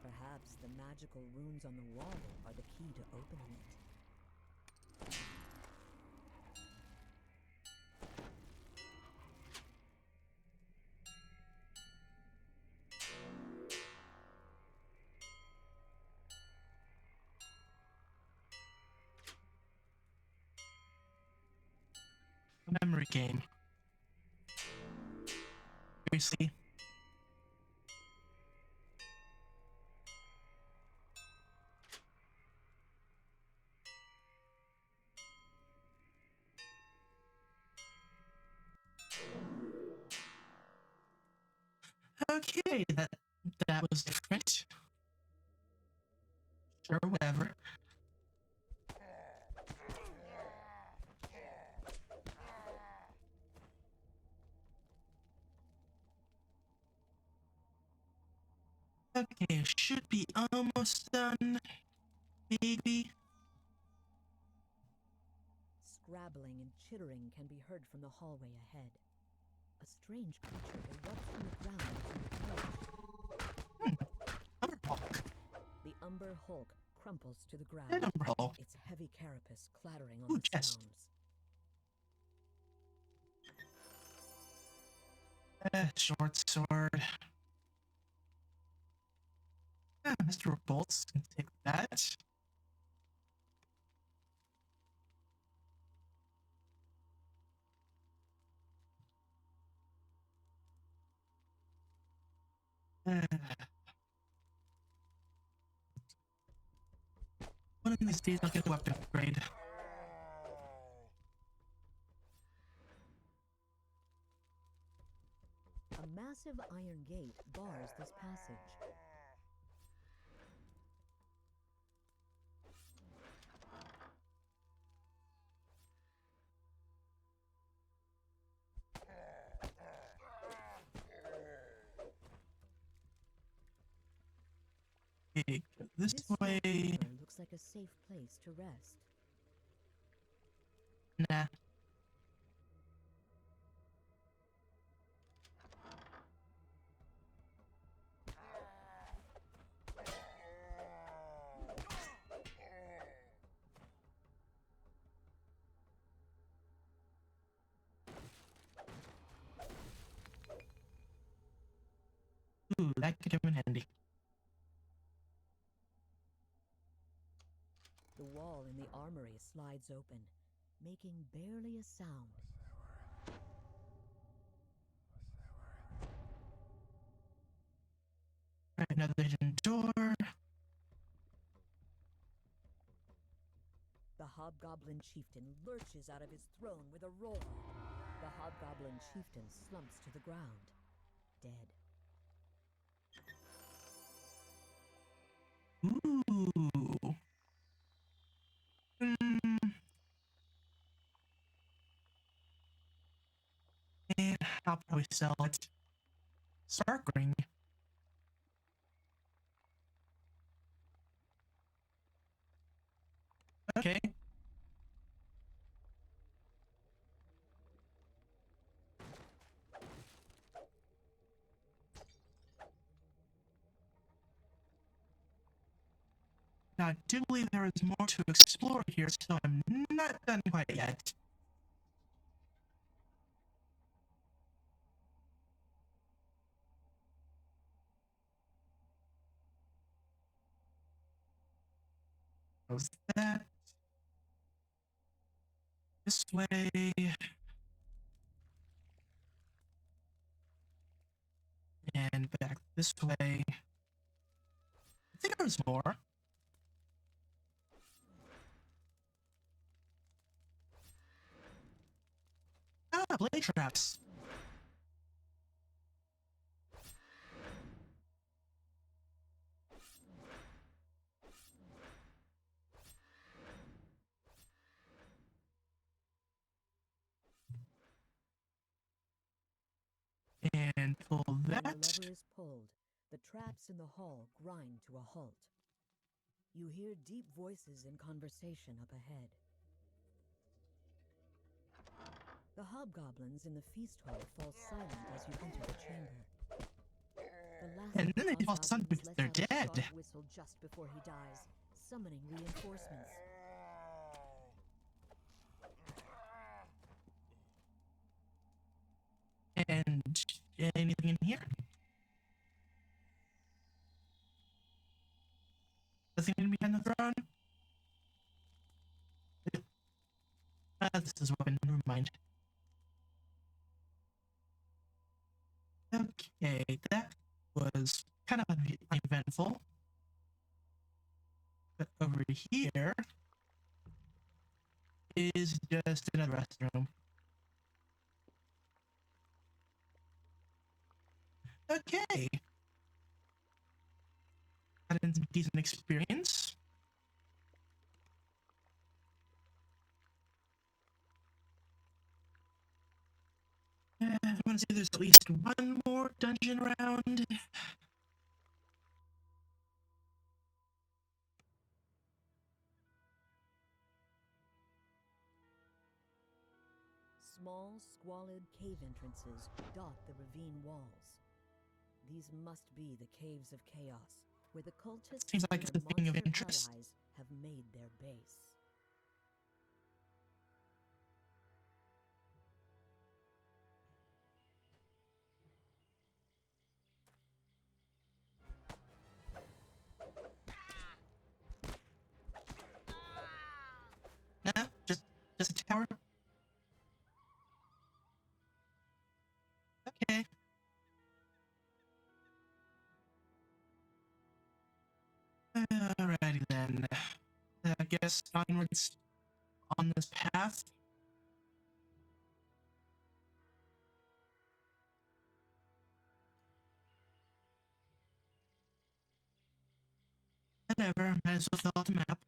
C: Perhaps the magical runes on the wall are the key to opening it.
A: a memory game. Seriously. Okay, that was different. Sure, whatever. Okay, should be almost done. Maybe.
C: Scrabbling and chittering can be heard from the hallway ahead. A strange creature erupts from the ground as you approach.
A: Umber Hulk.
C: The Umber Hulk crumples to the ground,
A: Dead Umber Hulk.
C: its heavy carapace clattering on
A: Ooh,
C: the
A: chest.
C: stones.
A: Short sword. Mr. Bolts can take that. One of these days I'll get a weapon upgrade.
C: A massive iron gate bars this passage.
A: Okay, this way.
C: chamber looks like a safe place to rest.
A: Nah. Ooh, that could come in handy.
C: The wall in the armory slides open, making barely a sound.
A: Another hidden door.
C: The Hobgoblin Chieftain lurches out of his throne with a roar. The Hobgoblin Chieftain slumps to the ground, dead.
A: Ooh. And I'll probably sell it. Spark ring. Okay. Now, I do believe there is more to explore here, so I'm not done quite yet. How's that? This way. And back this way. I think there's more. Ah, blade traps. And pull
C: When the
A: that.
C: lever is pulled, the traps in the hall grind to a halt. You hear deep voices in conversation up ahead. The hobgoblins in the feast hall fall silent as you enter the chamber. The last
A: And
C: of
A: then
C: the
A: they fall silent
C: hobgoblins
A: because they're
C: lets out a
A: dead.
C: sharp whistle just before he dies, summoning reinforcements.
A: And anything in here? Nothing behind the throne? This is a weapon, never mind. Okay, that was kind of uneventful. But over here is just another restroom. Okay. Got in some decent experience. I want to say there's at least one more dungeon around.
C: Small, squalid cave entrances dot the ravine walls. These must be the Caves of Chaos, where the cultists
A: Seems like
C: and
A: it's
C: their
A: a thing of
C: monster
A: interest.
C: allies have made their base.
A: No, just a tower. Okay. Alrighty then. I guess onwards on this path. Whatever, might as well fill out the map.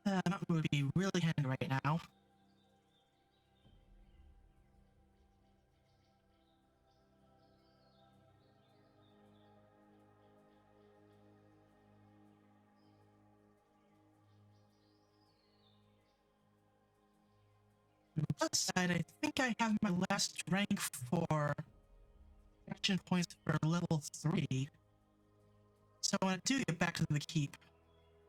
A: That would be really handy right now. On the plus side, I think I have my last rank for action points for level 3. So when I do get back to the keep,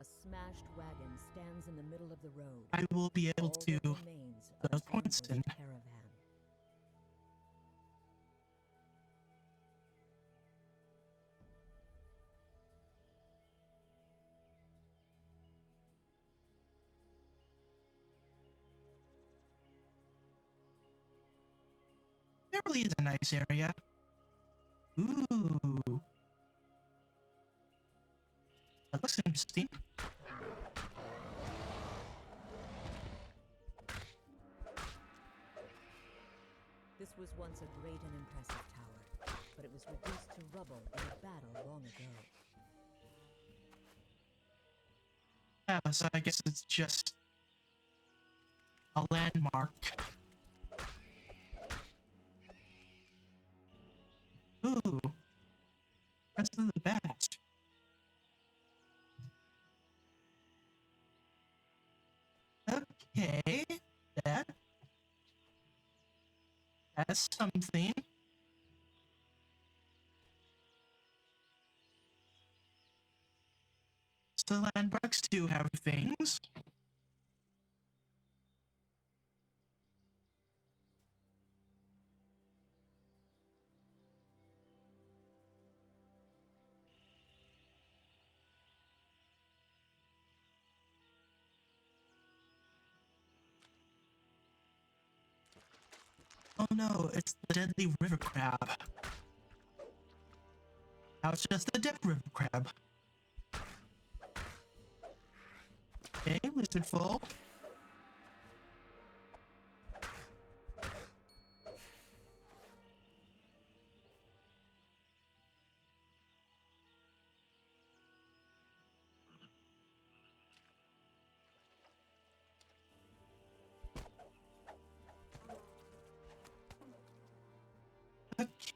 C: A smashed wagon stands in the middle of the road.
A: I will be able
C: All
A: to
C: that remains of
A: those
C: an
A: points in.
C: ambushed caravan.
A: It really is a nice area. Ooh. That looks interesting.
C: This was once a great and impressive tower, but it was reduced to rubble in a battle long ago.
A: Yeah, so I guess it's just a landmark. Ooh. Rest of the bat. Okay. That's something. So landmarks do have things. Oh no, it's the deadly river crab. Now it's just the dead river crab. Okay, lizard full.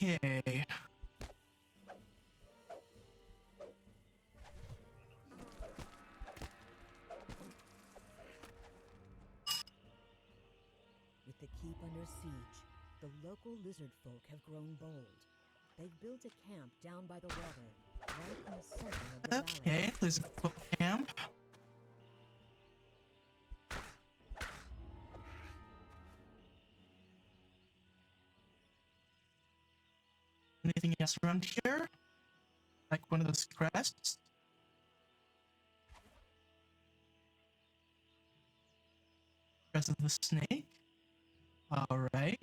A: Okay.
C: With the keep under siege, the local lizard folk have grown bold. They've built a camp down by the water, right in the center of the valley.
A: Okay, lizard full camp. Anything else around here? Like one of those crests? Crest of the snake? Alright.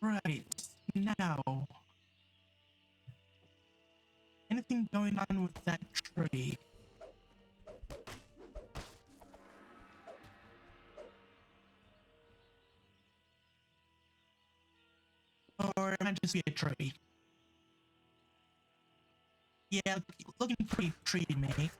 A: Right. Now. Anything going on with that tree? Or it might just be a tree. Yeah, looking pretty tree to me.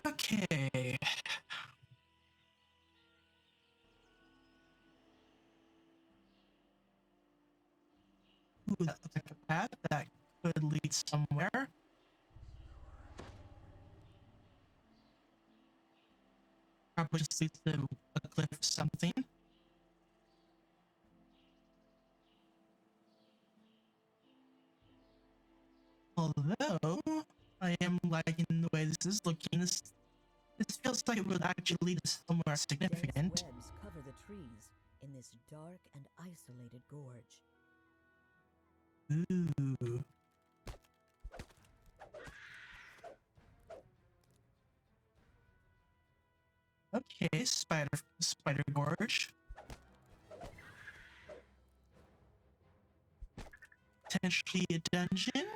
A: Okay. Ooh, that looks like a path that could lead somewhere. Probably just leads to a cliff or something. Although, I am liking the way this is looking. This feels like it would actually lead us somewhere
C: Dense
A: significant.
C: webs cover the trees in this dark and isolated gorge.
A: Ooh. Okay, spider gorge. Potentially a dungeon.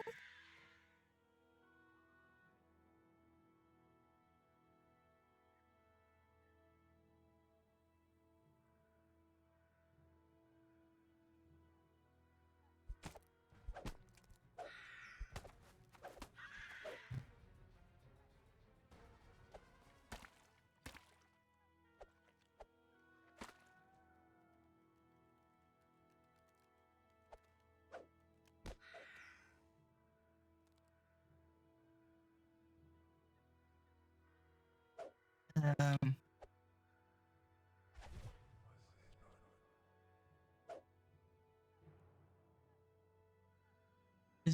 A: Um,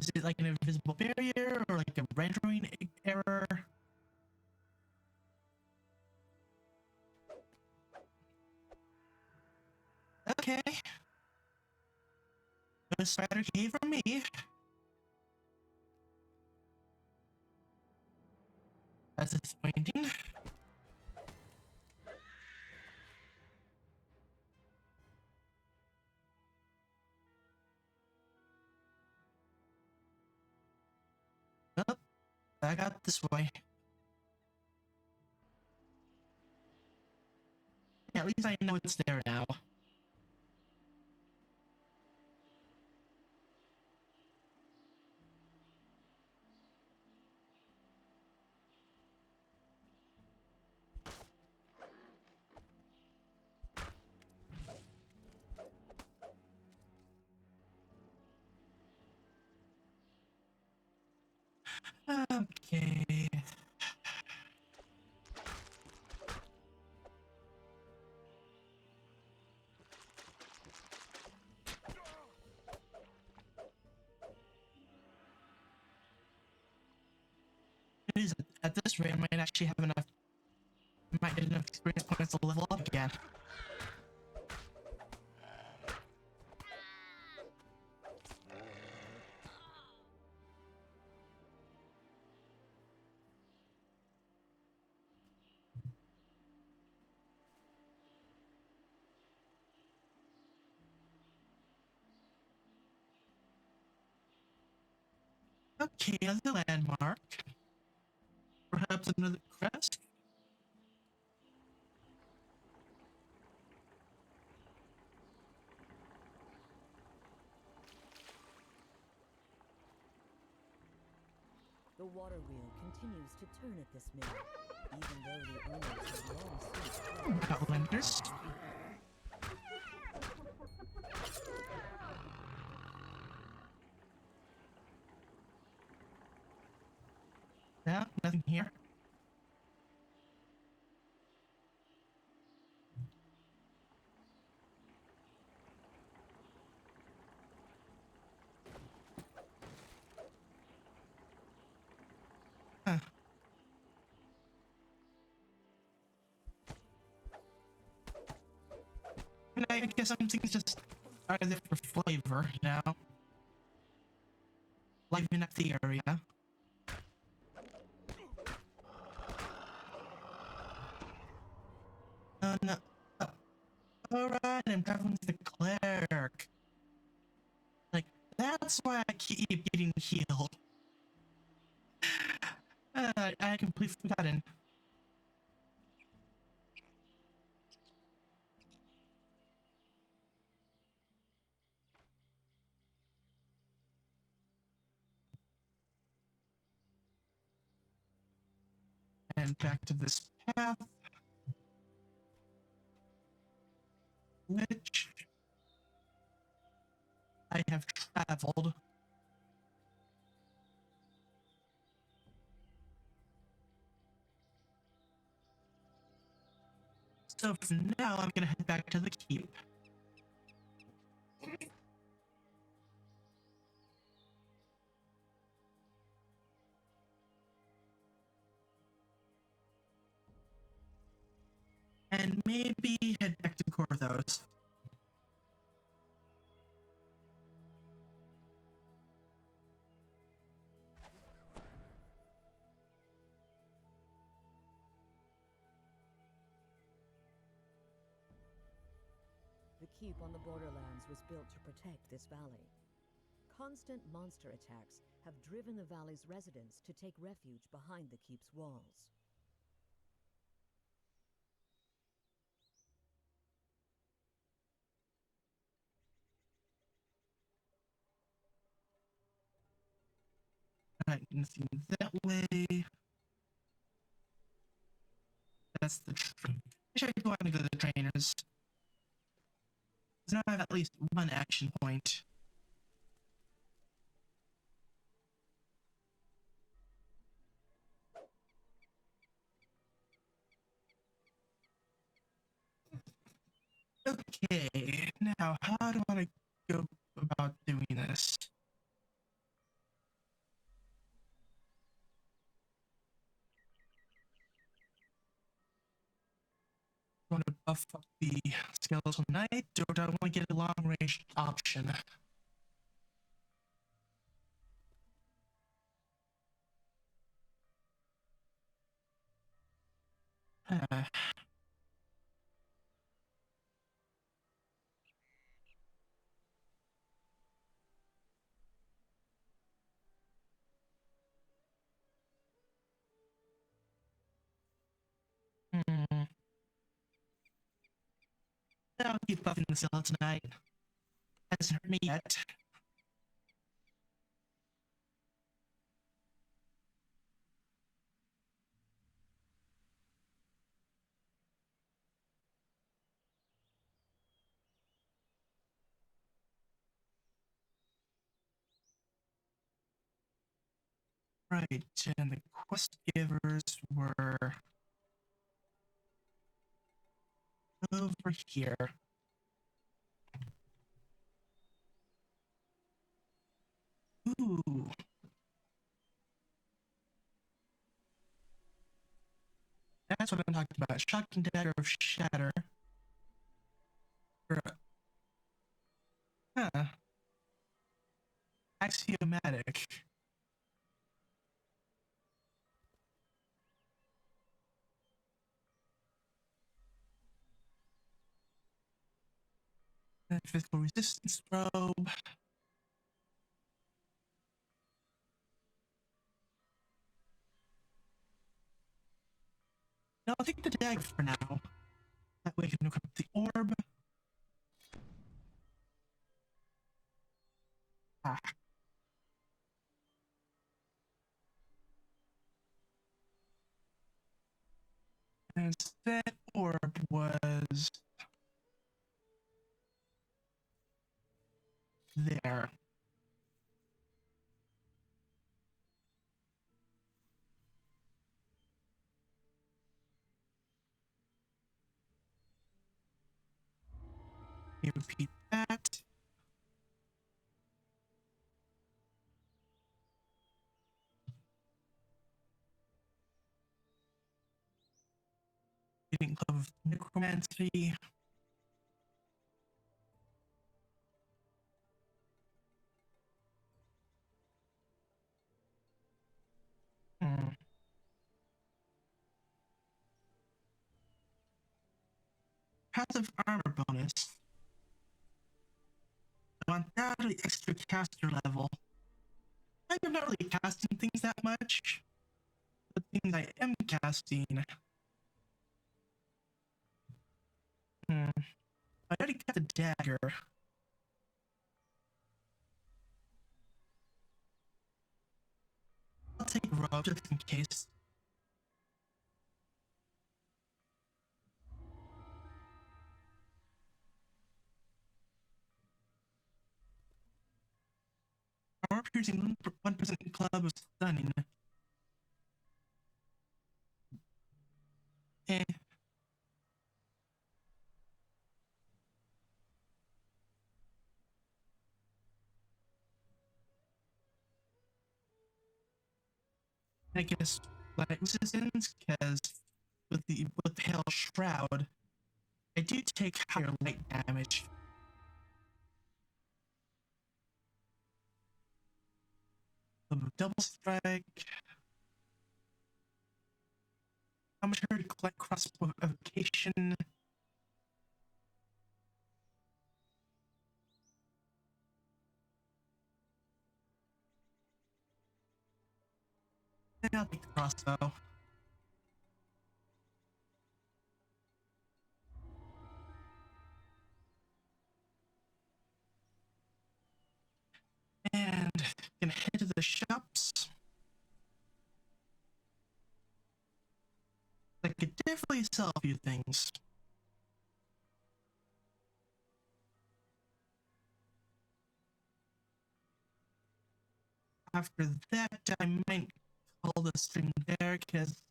A: Is it like an invisible barrier or like a rendering error? Okay. No spider cave for me. That's disappointing. Oh, back out this way. Yeah, at least I know it's there now. Okay. It is at this rate, I might actually have enough. I might get enough experience points to level up again. Okay, another landmark. Perhaps another crest?
C: The water wheel continues to turn at this mill, even though the owners have long since fled.
A: Outlanders. No, nothing here. Huh. And I guess some things just are there for flavor, you know? Liven up the area. No. Alright, I'm traveling to the cleric. Like, that's why I keep getting healed. I completely forgotten. And back to this path. Which I have traveled. So for now, I'm gonna head back to the keep. And maybe head back to Korthos.
C: The keep on the borderlands was built to protect this valley. Constant monster attacks have driven the valley's residents to take refuge behind the keep's walls.
A: Alright, nothing that way. That's the train. Wish I could go on to go to the trainers. Because now I have at least one action point. Okay, now how do I go about doing this? tonight, or do I want to get a long-range option? Uh, hmm. I'll keep buffing the cell tonight. Hasn't hurt me yet. Right, and the quest givers were over here. Ooh. That's what I'm talking about. Shocking dagger of shatter. Or, huh. Axiomatic. Physical resistance probe. No, I'll take the dagger for now. That way I can equip the orb. Ah. And that orb was there. Let me repeat that. Getting Club of Necromancy. Hmm. Passive armor bonus. Undoubtedly extra caster level. I'm not really casting things that much. The things I am casting. I already got the dagger. I'll take a robe just in case. Armor piercing 1% club of stunning. Eh. I guess light resistance, because with the Hail Shroud, I do take higher light damage. Double strike. How much hurt to collect crossbow evocation? I'll take the crossbow. And gonna head to the shops. I could definitely sell a few things. After that, I might call the stream there, because,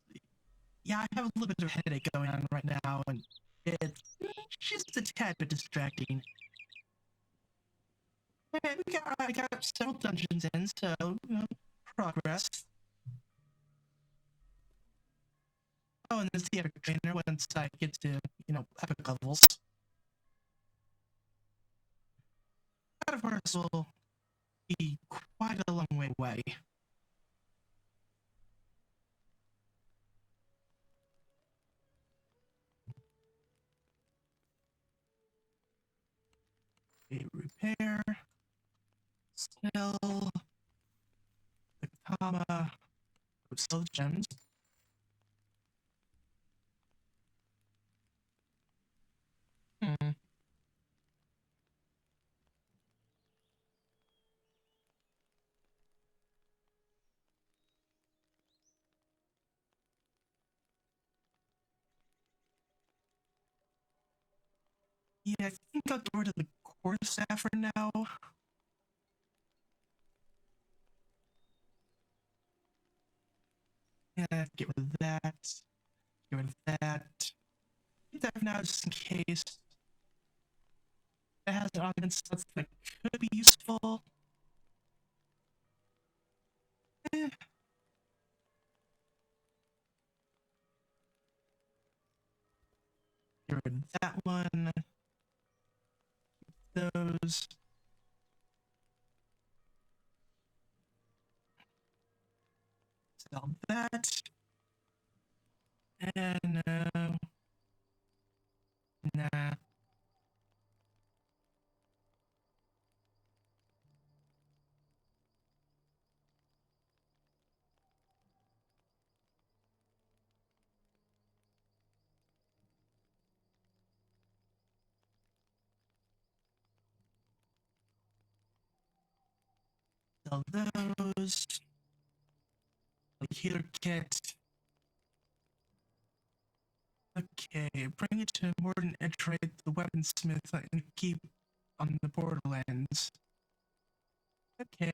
A: yeah, I have a little bit of a headache going on right now, and it's just a tad bit distracting. Okay, I got several dungeons in, so, progress. Oh, and there's the epic trainer once I get to, epic levels. of course, will be quite a long way away. Okay, repair, sell, the comma, sell gems. Hmm. Yeah, I think I'll get rid of the core staff for now. Yeah, get rid of that. Get rid of that. Keep that for now just in case. It has an audience that could be useful. Eh. Get rid of that one. Those. Sell that. And nah. Sell those. The healer kit. Okay, bring it to Warden Edgerate, the weaponsmith, and keep on the Borderlands. Okay.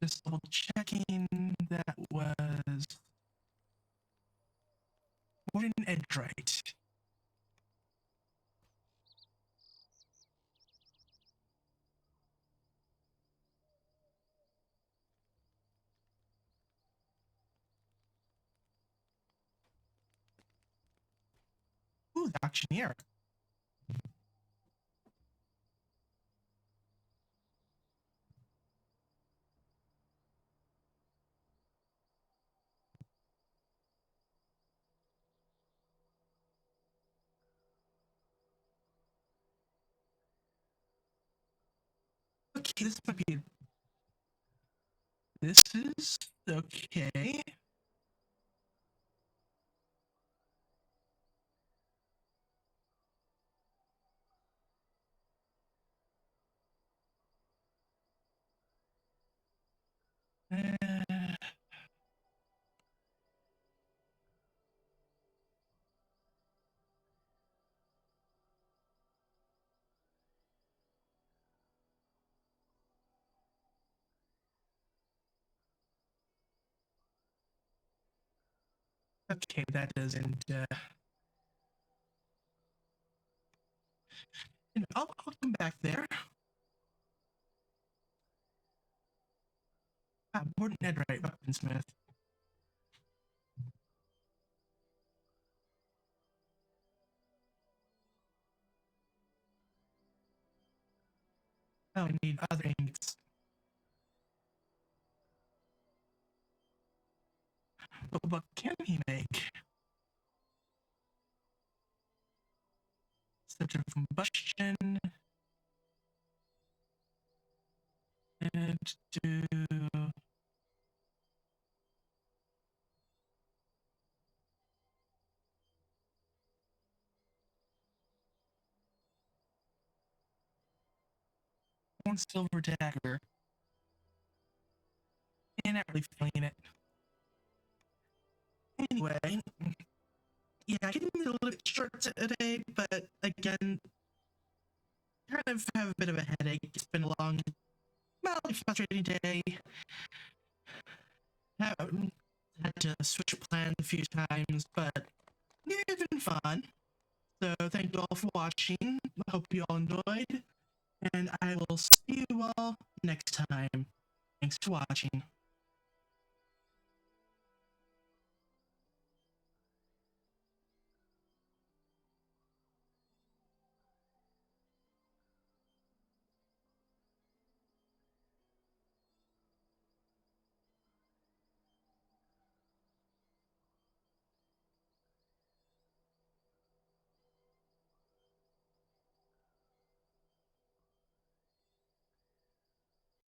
A: Just double checking that was Warden Edgerate. Ooh, the auctioneer. Okay, this might be. This is okay. Uh, okay, that doesn't. I'll come back there. Warden Edgerate, weaponsmith. Oh, I need other ingots. But what can he make? Such a combustion. And do. One silver dagger. And not really feeling it. Anyway, yeah, getting a little bit short today, but again, kind of have a bit of a headache. It's been a long, mildly frustrating day. Had to switch plans a few times, but yeah, it's been fun. So thank you all for watching. I hope you all enjoyed, and I will see you all next time. Thanks for watching.